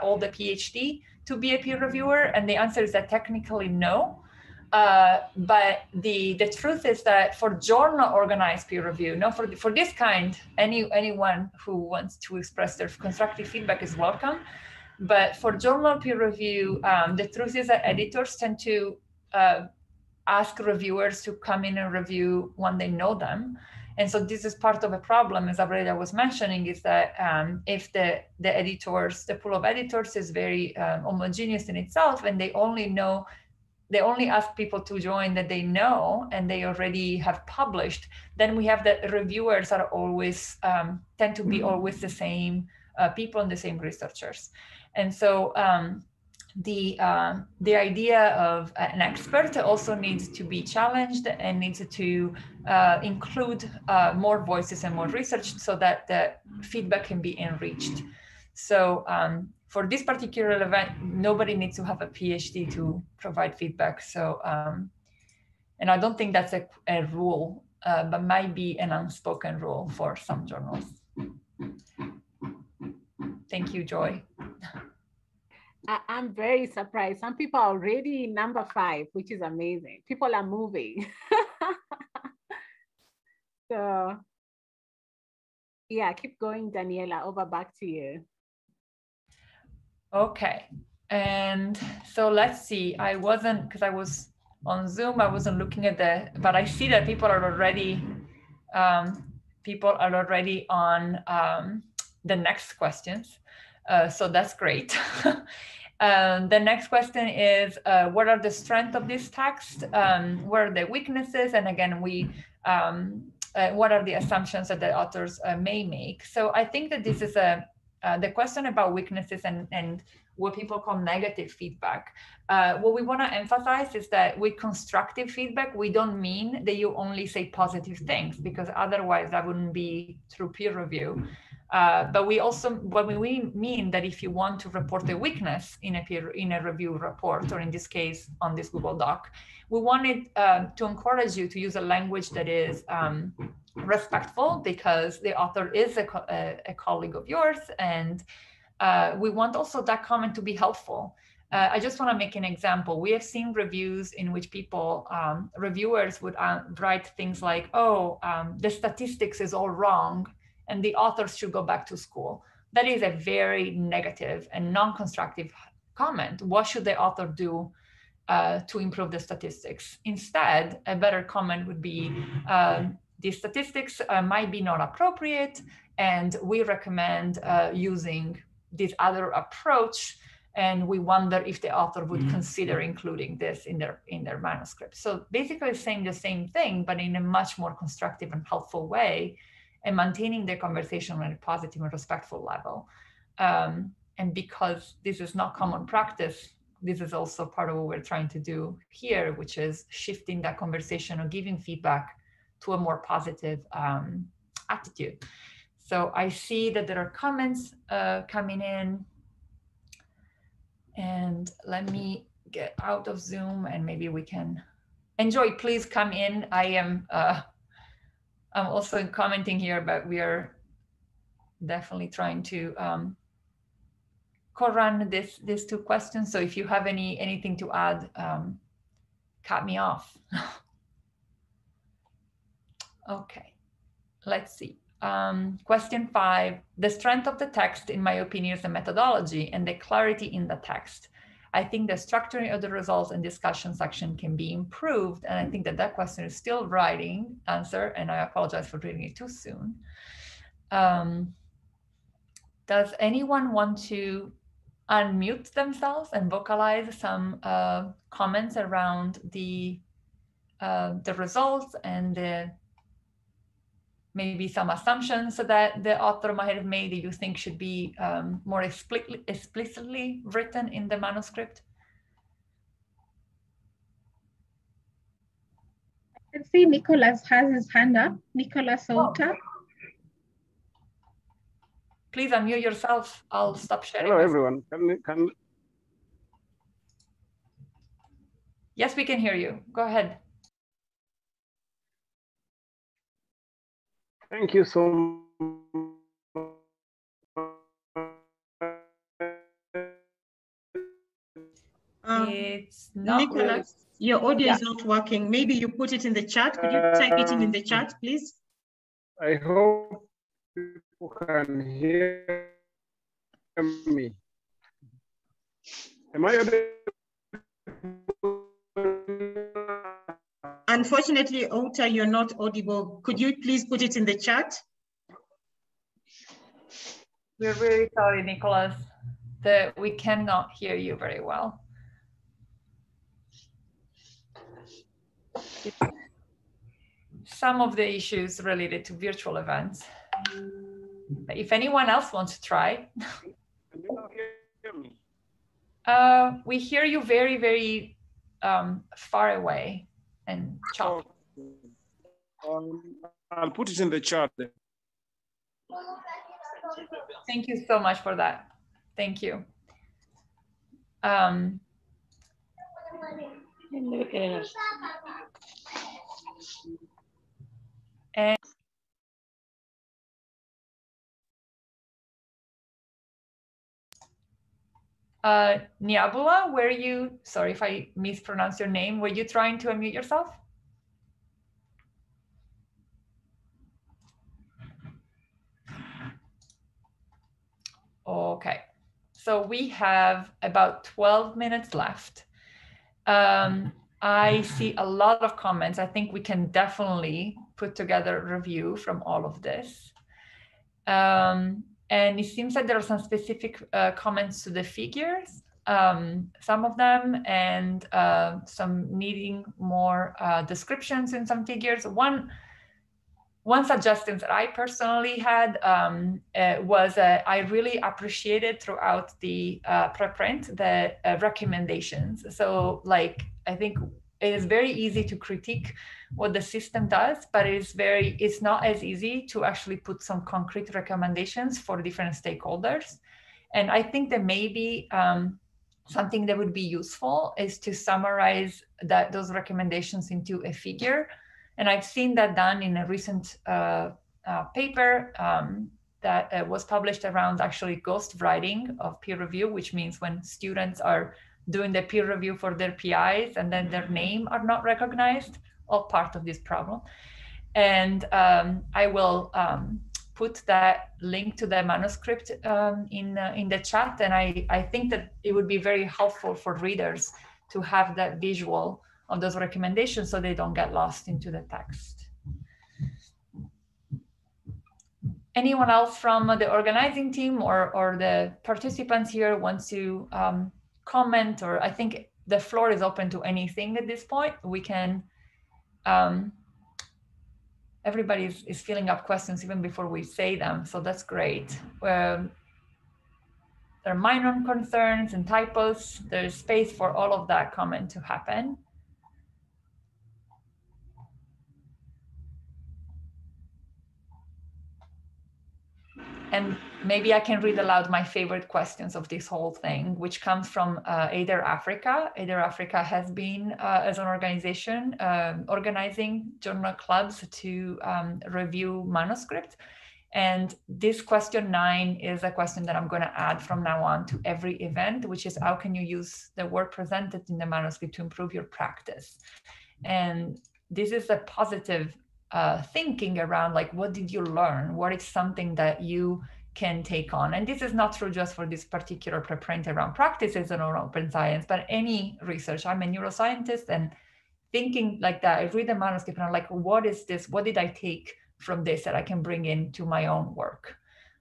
hold the PhD to be a peer reviewer, and the answer is that technically no. But the truth is that for journal organized peer review, for this kind, anyone who wants to express their constructive feedback is welcome. But for journal peer review, the truth is that editors tend to ask reviewers to come in and review when they know them. And so this is part of a problem, as Aurelia was mentioning, is that if the pool of editors is very homogeneous in itself, and they only ask people to join that they know and they already have published, then we have the reviewers are always tend to be always the same people and the same researchers. And so the idea of an expert also needs to be challenged and needs to include more voices and more research so that the feedback can be enriched. So for this particular event, nobody needs to have a PhD to provide feedback. So, and I don't think that's a rule, but might be an unspoken rule for some journals. Thank you, Joy. I'm very surprised. Some people are already in number 5, which is amazing. People are moving. So yeah, keep going, Daniela. Over back to you. Okay, and so let's see. I wasn't, because I was on Zoom, I wasn't looking at but I see that people are already on the next questions. So that's great. The next question is, what are the strengths of this text? What are the weaknesses? And again, what are the assumptions that the authors may make? So I think that this is the question about weaknesses and what people call negative feedback. What we want to emphasize is that with constructive feedback, we don't mean that you only say positive things, because otherwise that wouldn't be through peer review. But we mean that if you want to report a weakness in a review report, or in this case on this Google Doc, we wanted to encourage you to use a language that is respectful, because the author is a colleague of yours, and we want also that comment to be helpful. I just want to make an example. We have seen reviews in which reviewers would write things like, the statistics is all wrong, and the authors should go back to school. That is a very negative and non-constructive comment. What should the author do to improve the statistics? Instead, a better comment would be, the statistics might be not appropriate, and we recommend using this other approach, and we wonder if the author would consider including this in their manuscript. So basically saying the same thing, but in a much more constructive and helpful way, and maintaining the conversation on a positive and respectful level. And because this is not common practice, this is also part of what we're trying to do here, which is shifting that conversation or giving feedback to a more positive attitude. So I see that there are comments coming in. And let me get out of Zoom and maybe we can enjoy. Please come in. I'm also commenting here, but we are definitely trying to co-run these two questions. So if you have anything to add, cut me off. Okay, let's see. Question 5, the strength of the text, in my opinion, is the methodology and the clarity in the text. I think the structuring of the results and discussion section can be improved. And I think that question is still writing answer, and I apologize for reading it too soon. Does anyone want to unmute themselves and vocalize some comments around the results and maybe some assumptions that the author might have made that you think should be more explicitly written in the manuscript? I can see Nicholas has his hand up. Nicholas Ota. Please unmute yourself. I'll stop sharing. Hello, everyone. Can... Yes, we can hear you. Go ahead. Thank you so much. It's not Nicholas, really... your audio is not working. Maybe you put it in the chat. Could you type it in the chat, please? I hope people can hear me. Am I audible? Unfortunately, Ota, you're not audible. Could you please put it in the chat? We're really sorry, Nicholas, that we cannot hear you very well. Some of the issues related to virtual events. If anyone else wants to try. Can you not hear me? We hear you very, very far away and choppy. I'll put it in the chat then. Thank you so much for that. Thank you. And Niabula, were you, sorry if I mispronounced your name, were you trying to unmute yourself? Okay, so we have about 12 minutes left. I see a lot of comments. I think we can definitely put together a review from all of this. And it seems like there are some specific comments to the figures, some of them, and some needing more descriptions in some figures. One suggestion that I personally had was I really appreciated throughout the preprint the recommendations. So like, I think it is very easy to critique what the system does, but it's not as easy to actually put some concrete recommendations for different stakeholders. And I think that maybe something that would be useful is to summarize those recommendations into a figure. And I've seen that done in a recent paper that was published around actually ghost writing of peer review, which means when students are doing the peer review for their PIs and then their name are not recognized, all part of this problem. And I will put that link to the manuscript in the chat. And I think that it would be very helpful for readers to have that visual of those recommendations so they don't get lost into the text. Anyone else from the organizing team or the participants here wants to comment? Or I think the floor is open to anything at this point. We can, everybody is filling up questions even before we say them, so that's great. There are minor concerns and typos. There's space for all of that comment to happen. And maybe I can read aloud my favorite questions of this whole thing, which comes from Eider Africa. Eider Africa has been, as an organization, organizing journal clubs to review manuscripts. And this question 9 is a question that I'm going to add from now on to every event, which is how can you use the work presented in the manuscript to improve your practice? And this is a positive thinking around, like, what did you learn? What is something that you can take on? And this is not true just for this particular preprint around practices and open science, but any research. I'm a neuroscientist, and thinking like that, I read the manuscript and I'm like, what is this? What did I take from this that I can bring into my own work?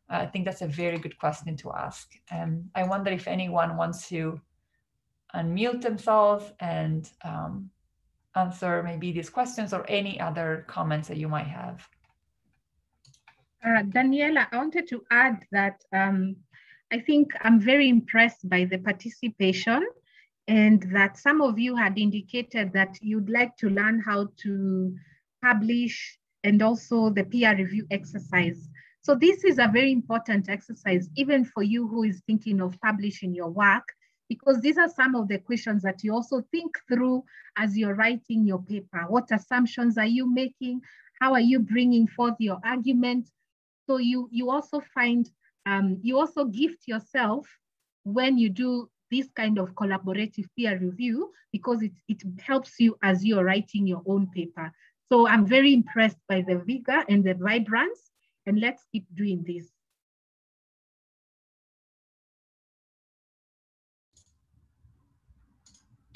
I think that's a very good question to ask. And I wonder if anyone wants to unmute themselves and answer maybe these questions or any other comments that you might have. Daniela, I wanted to add that I think I'm very impressed by the participation, and that some of you had indicated that you'd like to learn how to publish and also the peer review exercise. So this is a very important exercise, even for you who is thinking of publishing your work, because these are some of the questions that you also think through as you're writing your paper. What assumptions are you making? How are you bringing forth your argument? So you also find, you also gift yourself when you do this kind of collaborative peer review, because it helps you as you're writing your own paper. So I'm very impressed by the vigor and the vibrance, and let's keep doing this.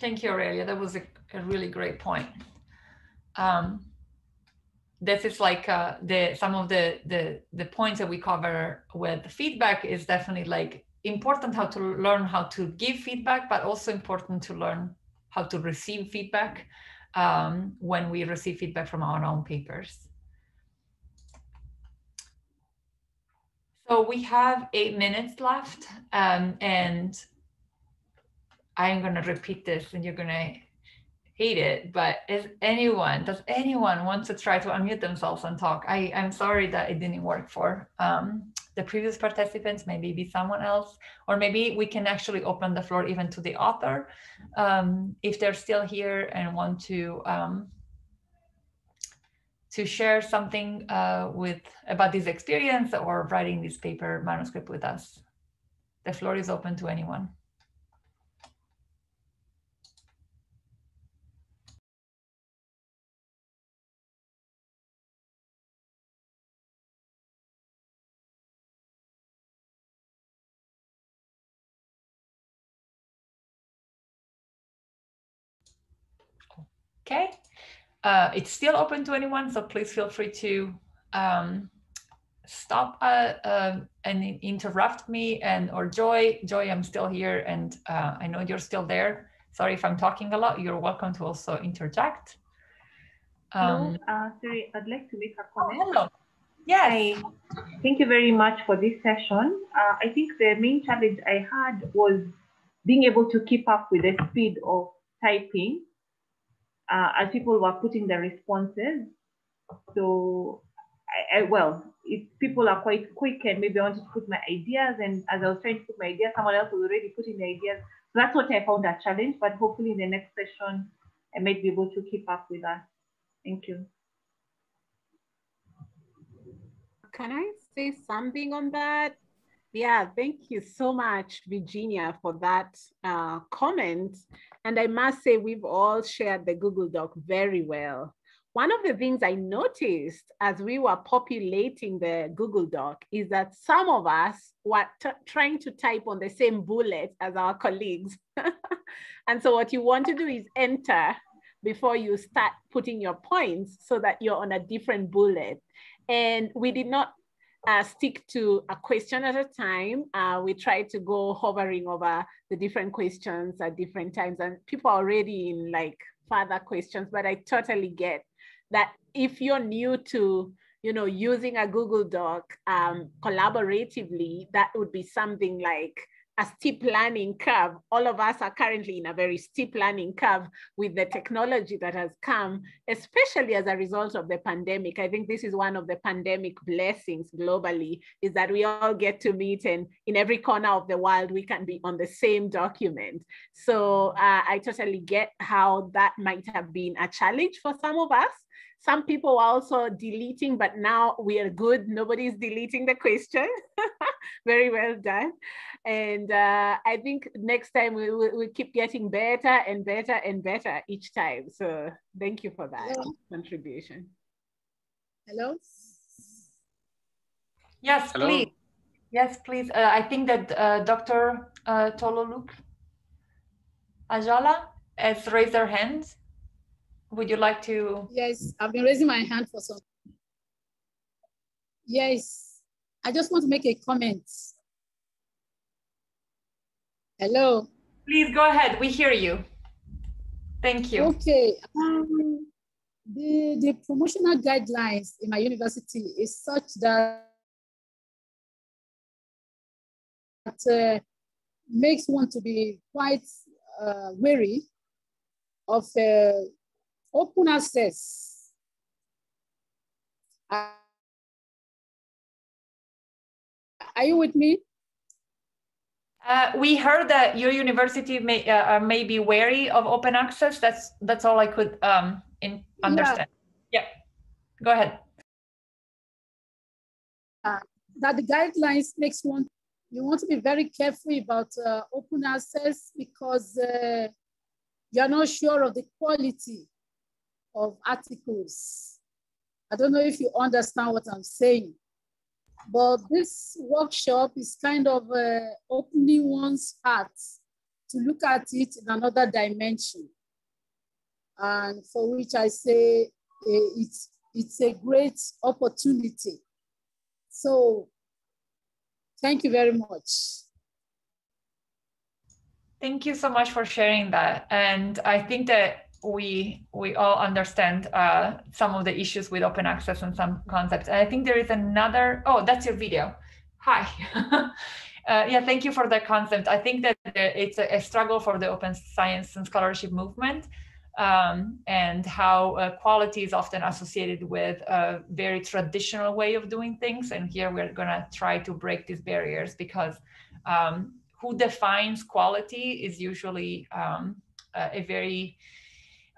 Thank you, Aurelia. That was a really great point. This is like some of the points that we cover with feedback is definitely like important how to learn how to give feedback, but also important to learn how to receive feedback when we receive feedback from our own papers. So we have 8 minutes left, and I'm going to repeat this and you're going to hate it, but does anyone want to try to unmute themselves and talk? I'm sorry that it didn't work for the previous participants, maybe someone else, or maybe we can actually open the floor even to the author if they're still here and want to share something about this experience or writing this paper manuscript with us. The floor is open to anyone. Okay, it's still open to anyone, so please feel free to stop and interrupt me, or Joy, I'm still here, and I know you're still there. Sorry if I'm talking a lot. You're welcome to also interject. Hello, sorry, I'd like to make a comment. Oh, hello. Yes. Thank you very much for this session. I think the main challenge I had was being able to keep up with the speed of typing as people were putting the responses. So, if people are quite quick and maybe I wanted to put my ideas, and as I was trying to put my ideas, someone else was already putting the ideas. So that's what I found a challenge, but hopefully in the next session, I might be able to keep up with that. Thank you. Can I say something on that? Yeah, thank you so much, Virginia, for that comment. And I must say, we've all shared the Google Doc very well. One of the things I noticed as we were populating the Google Doc is that some of us were trying to type on the same bullet as our colleagues. And so what you want to do is enter before you start putting your points so that you're on a different bullet. And we did not stick to a question at a time. We tried to go hovering over the different questions at different times, and people are already in like further questions, but I totally get that if you're new to, using a Google Doc collaboratively, that would be something like a steep learning curve. All of us are currently in a very steep learning curve with the technology that has come, especially as a result of the pandemic. I think this is one of the pandemic blessings globally, is that we all get to meet, and in every corner of the world, we can be on the same document. So I totally get how that might have been a challenge for some of us. Some people are also deleting, but now we are good. Nobody's deleting the question. Very well done. And I think next time we keep getting better and better and better each time. So thank you for that contribution. Hello? Yes, Hello? please. Yes, please. I think that Dr. Tololuk Ajala has raised her hand. Would you like to? Yes, I've been raising my hand for some. Yes, I just want to make a comment. Hello? Please go ahead, we hear you. Thank you. Okay, the promotional guidelines in my university is such that makes one to be quite wary of open access. Are you with me? We heard that your university may be wary of open access. That's all I could understand. Yeah, go ahead. That the guidelines makes you want to be very careful about open access because you're not sure of the quality of articles. I don't know if you understand what I'm saying, but this workshop is kind of opening one's heart to look at it in another dimension. And for which I say it's a great opportunity. So thank you very much. Thank you so much for sharing that. And I think that we all understand some of the issues with open access and some concepts. And I think there is another, oh, that's your video. Hi. Yeah, thank you for that concept. I think that it's a struggle for the open science and scholarship movement, and how quality is often associated with a very traditional way of doing things. And here we're gonna try to break these barriers because who defines quality is usually a very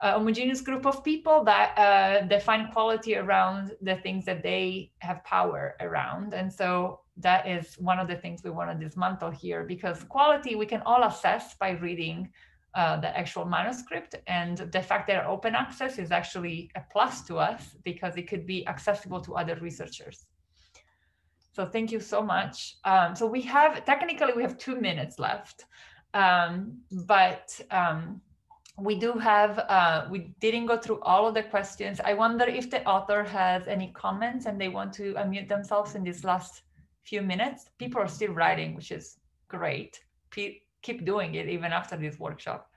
homogeneous group of people that define quality around the things that they have power around. And so that is one of the things we want to dismantle here, because quality we can all assess by reading the actual manuscript, and the fact that open access is actually a plus to us because it could be accessible to other researchers. So thank you so much. So we have, technically we have 2 minutes left, but we do have, we didn't go through all of the questions. I wonder if the author has any comments and they want to unmute themselves in these last few minutes. People are still writing, which is great. Keep doing it even after this workshop.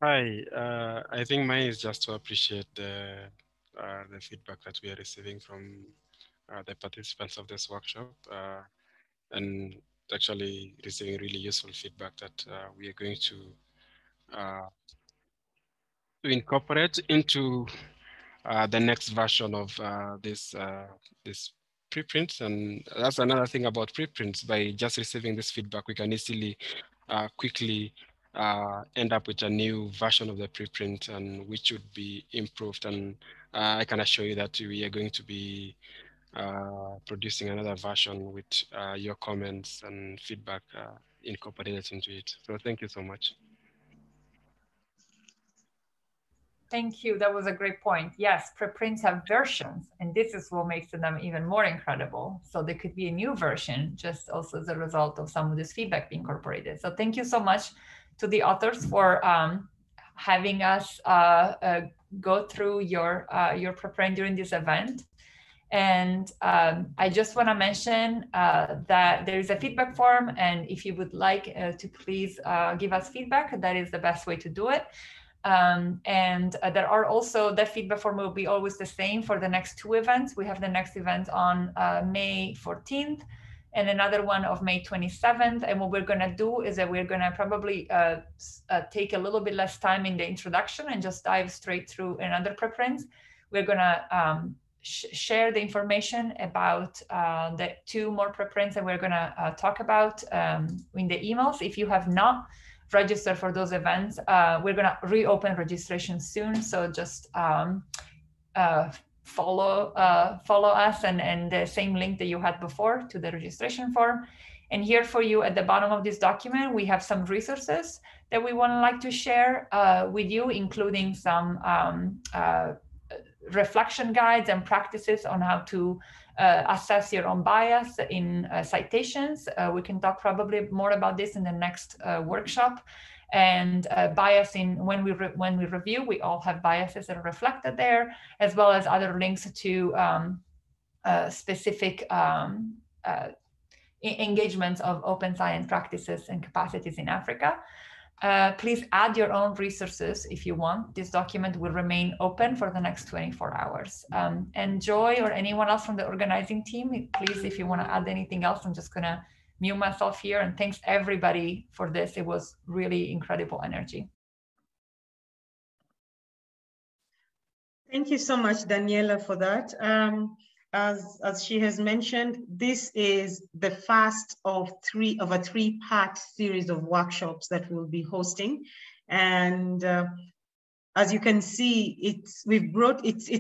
Hi, I think mine is just to appreciate the feedback that we are receiving from the participants of this workshop, and actually receiving really useful feedback that we are going to incorporate into the next version of this preprint. And that's another thing about preprints. By just receiving this feedback, we can easily quickly end up with a new version of the preprint, and which would be improved. And I can assure you that we are going to be producing another version with your comments and feedback incorporated into it. So thank you so much. Thank you. That was a great point. Yes, preprints have versions, and this is what makes them even more incredible. So there could be a new version just also as a result of some of this feedback being incorporated. So thank you so much to the authors for having us go through your preprint during this event. And I just want to mention that there is a feedback form, and if you would like to please give us feedback, that is the best way to do it. There are also, the feedback form will be always the same for the next 2 events. We have the next event on May 14th and another one of May 27th. And what we're gonna do is that we're gonna probably take a little bit less time in the introduction and just dive straight through another preprint. We're gonna share the information about the 2 more preprints that we're gonna talk about in the emails. If you have not registered for those events, we're gonna reopen registration soon. So just follow us and the same link that you had before to the registration form. And here for you at the bottom of this document, we have some resources that we like to share with you, including some reflection guides and practices on how to assess your own bias in citations. We can talk probably more about this in the next workshop. And bias in when we review, we all have biases that are reflected there, as well as other links to specific engagements of open science practices and capacities in Africa. Please add your own resources if you want. This document will remain open for the next 24 hours. And Joy or anyone else from the organizing team, please, if you want to add anything else, I'm just going to mute myself here. And thanks everybody for this. It was really incredible energy. Thank you so much, Daniela, for that. As she has mentioned, this is the first of a 3-part series of workshops that we'll be hosting. And as you can see, it's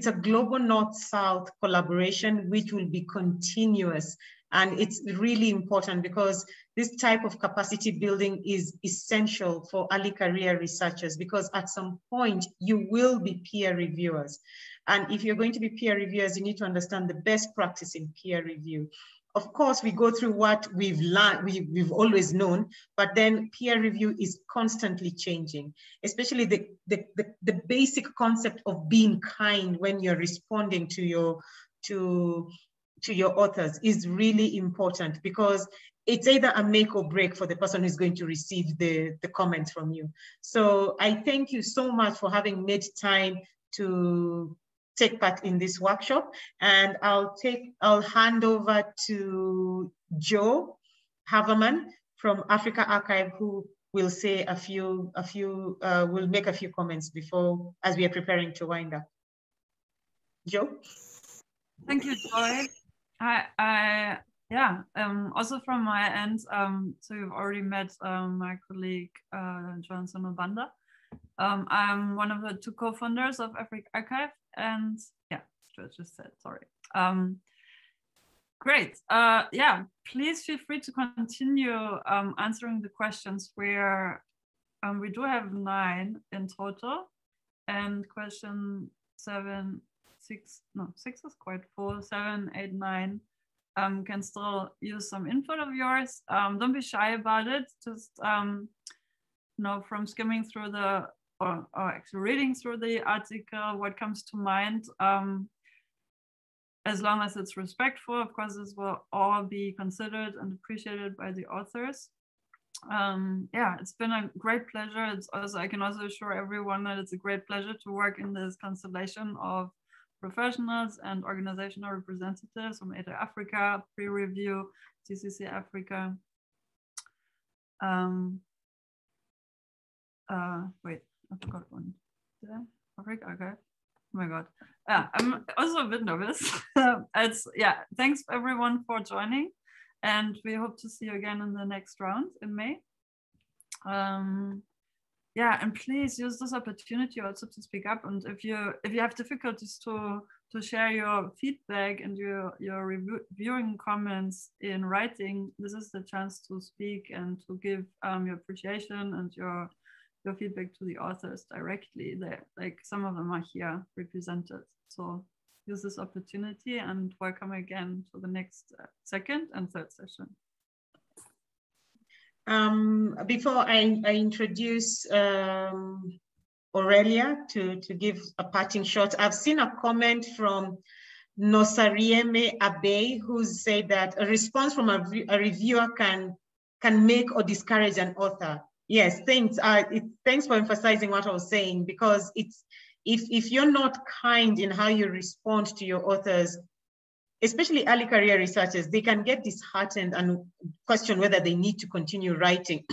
a global North-South collaboration, which will be continuous. And it's really important because this type of capacity building is essential for early career researchers, because at some point you will be peer reviewers. And if you're going to be peer reviewers, you need to understand the best practice in peer review. Of course, we go through what we've learned, we've always known, but then peer review is constantly changing, especially the basic concept of being kind when you're responding to your authors is really important, because it's either a make or break for the person who's going to receive the comments from you. So I thank you so much for having made time to take part in this workshop, and I'll hand over to Joe Haverman from AfricArXiv, who will say will make a few comments before, as we are preparing to wind up. Joe? Thank you, Joy. Also from my end, so you've already met my colleague Johansson Obanda. I'm one of the 2 co-founders of AfricArXiv, and yeah, just said, sorry. Great. Please feel free to continue answering the questions where we do have 9 in total, and question 7, 6 is quite full, 7, 8, 9 can still use some input of yours. Don't be shy about it. Just from skimming through or actually reading through the article, what comes to mind, as long as it's respectful. Of course, this will all be considered and appreciated by the authors. It's been a great pleasure. I can also assure everyone that it's a great pleasure to work in this constellation of professionals and organizational representatives from Eider Africa, PREreview, TCC Africa. Wait, I forgot one. Did I? AfricArXiv. Oh my God. I'm also a bit nervous. Thanks everyone for joining, and we hope to see you again in the next round in May. And please use this opportunity also to speak up. And if you have difficulties to share your feedback and your reviewing comments in writing, this is the chance to speak and to give your appreciation and your feedback to the authors directly. Like some of them are here represented. So use this opportunity, and welcome again to the next 2nd and 3rd session. Before I introduce Aurelia to give a parting shot, I've seen a comment from Nosarieme Abe, who said that a response from a reviewer can make or discourage an author Yes, thanks. Thanks for emphasizing what I was saying, because it's if you're not kind in how you respond to your authors, especially early career researchers, they can get disheartened and question whether they need to continue writing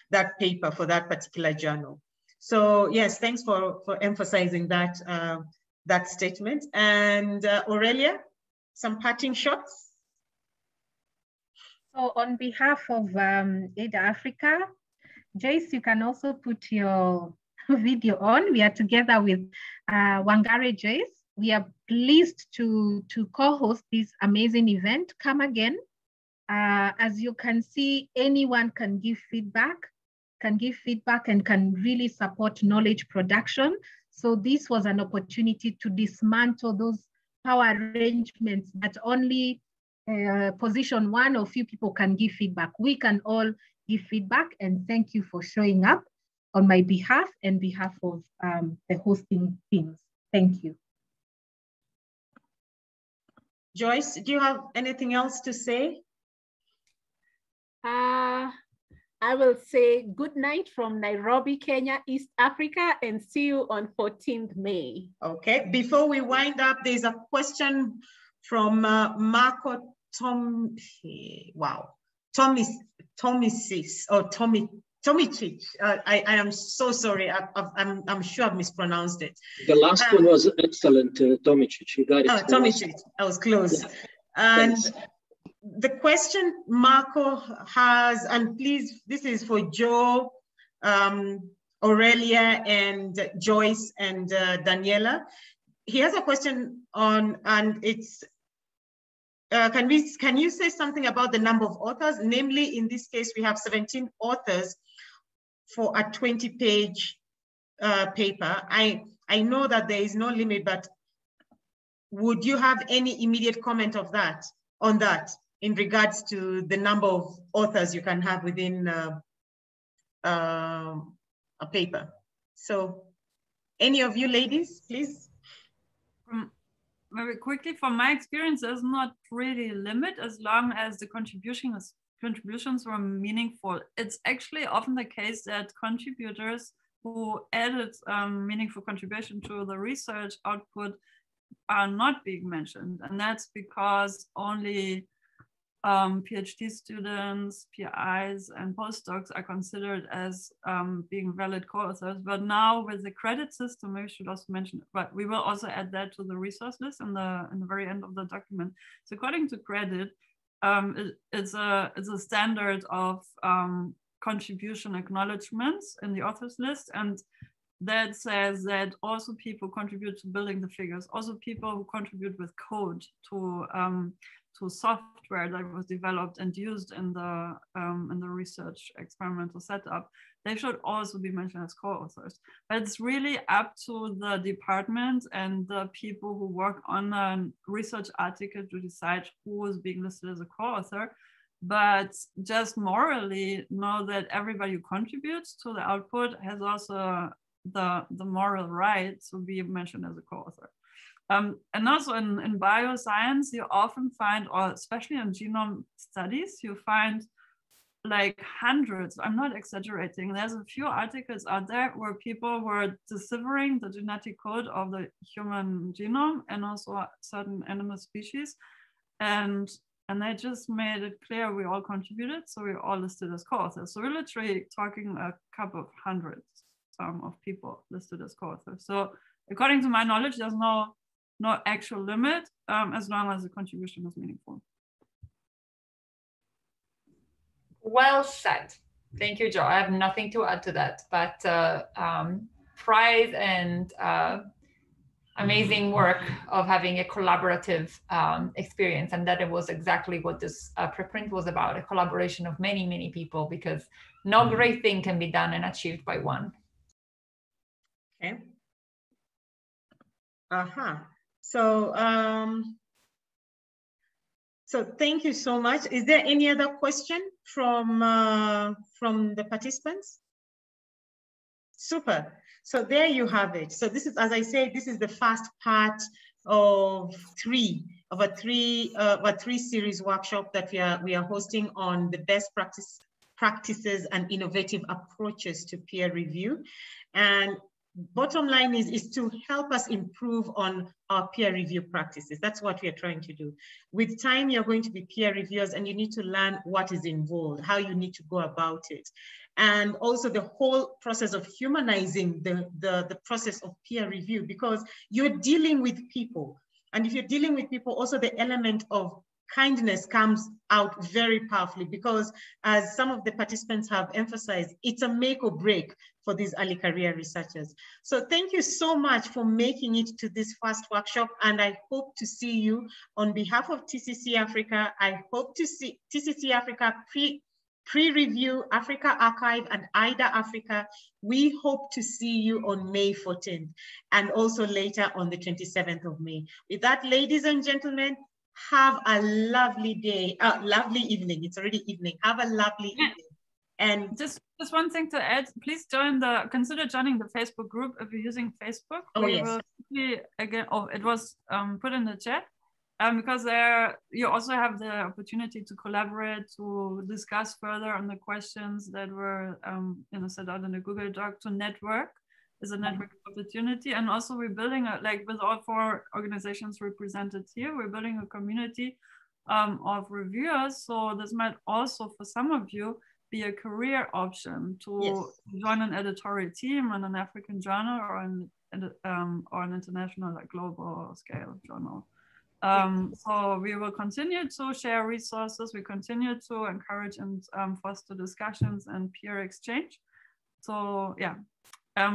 that paper for that particular journal. So yes, thanks for emphasizing that that statement. And Aurelia, some parting shots. So on behalf of Eider Africa, Joyce, you can also put your video on. We are together with Wangare Joyce. We are pleased to co-host this amazing event. Come again. As you can see, anyone can give feedback and can really support knowledge production. So this was an opportunity to dismantle those power arrangements that only position one or few people can give feedback. We can all give feedback, and thank you for showing up on my behalf and behalf of the hosting teams. Thank you. Joyce, do you have anything else to say? I will say good night from Nairobi, Kenya, East Africa, and see you on 14th May. Okay, before we wind up, there's a question from Marco Tomicic. I am so sorry. I'm sure I've mispronounced it. The last one was excellent, Tomicic. You got it. Tomicic. I was close. Yeah. And thanks. The question Marco has, and please, this is for Joe, Aurelia, and Joyce, and Daniela. He has a question on, and it's, can you say something about the number of authors? Namely, in this case, we have 17 authors for a 20-page paper. I know that there is no limit, but would you have any immediate comment on that in regards to the number of authors you can have within a paper? So any of you ladies, please. Very quickly, from my experience, there's not really a limit as long as the contributions were meaningful. It's actually often the case that contributors who added meaningful contribution to the research output are not being mentioned. And that's because only PhD students, PIs, and postdocs are considered as being valid co-authors. But now with the credit system, we should also mention, but we will also add that to the resource list in the very end of the document. So according to credit, it's a standard of contribution acknowledgements in the authors list, and that says that also people contribute to building the figures, also people who contribute with code to software that was developed and used in the research experimental setup, they should also be mentioned as co-authors. But it's really up to the department and the people who work on a research article to decide who is being listed as a co-author. But just morally know that everybody who contributes to the output has also the moral right to be mentioned as a co-author. And also in bioscience, you often find, or especially in genome studies, you find like hundreds, I'm not exaggerating, there's a few articles out there where people were deciphering the genetic code of the human genome and also certain animal species. And they just made it clear we all contributed, so we're all listed as co-authors. So we're literally talking a couple of hundreds of people listed as co-authors. So according to my knowledge, there's no actual limit as long as the contribution is meaningful. Well said. Thank you, Joe. I have nothing to add to that, but pride and amazing work of having a collaborative experience, and that it was exactly what this preprint was about, a collaboration of many, many people, because no great thing can be done and achieved by one. Okay. So, so thank you so much. Is there any other question from the participants? Super. So there you have it. So this is, as I say, this is the first part of a three series workshop that we are hosting on the best practice practices and innovative approaches to peer review. And bottom line is to help us improve on our peer review practices. That's what we are trying to do. With time, you're going to be peer reviewers and you need to learn what is involved, how you need to go about it. And also the whole process of humanizing the process of peer review, because you're dealing with people. And if you're dealing with people, also the element of kindness comes out very powerfully, because as some of the participants have emphasized, it's a make or break for these early career researchers. So thank you so much for making it to this first workshop, and I hope to see you on behalf of TCC Africa. I hope to see TCC Africa PREreview, AfricArXiv, and Eider Africa. We hope to see you on May 14th and also later on the 27th of May. With that, ladies and gentlemen, have a lovely day, lovely evening. It's already evening. Have a lovely evening. And just one thing to add, please consider joining the Facebook group if you're using Facebook. Oh, yes. Will quickly, again, it was put in the chat. Because there you also have the opportunity to collaborate, to discuss further on the questions that were set out in the Google Doc, to network is a network opportunity. And also we're building, with all 4 organizations represented here, we're building a community of reviewers. So this might also, for some of you, be a career option to join an editorial team on an African journal or an international, global scale journal. So we will continue to share resources. We continue to encourage and foster discussions and peer exchange. So yeah,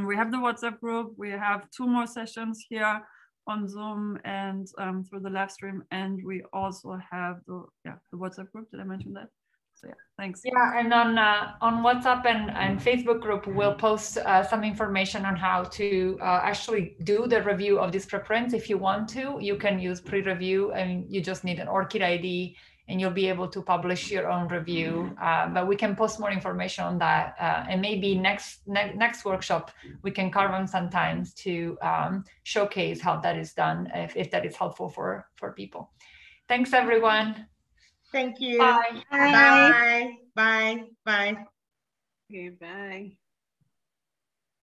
we have the WhatsApp group. We have 2 more sessions here on Zoom and through the live stream. And we also have the WhatsApp group. Did I mention that? So yeah, thanks. Yeah, and on WhatsApp and Facebook group, we'll post some information on how to actually do the review of these preprints. If you want to, you can use PREreview, and you just need an ORCID ID, and you'll be able to publish your own review. But we can post more information on that, and maybe next workshop we can carve on some times to showcase how that is done, if that is helpful for people. Thanks, everyone. Thank you. Bye. Bye. Bye. Bye. Okay, bye.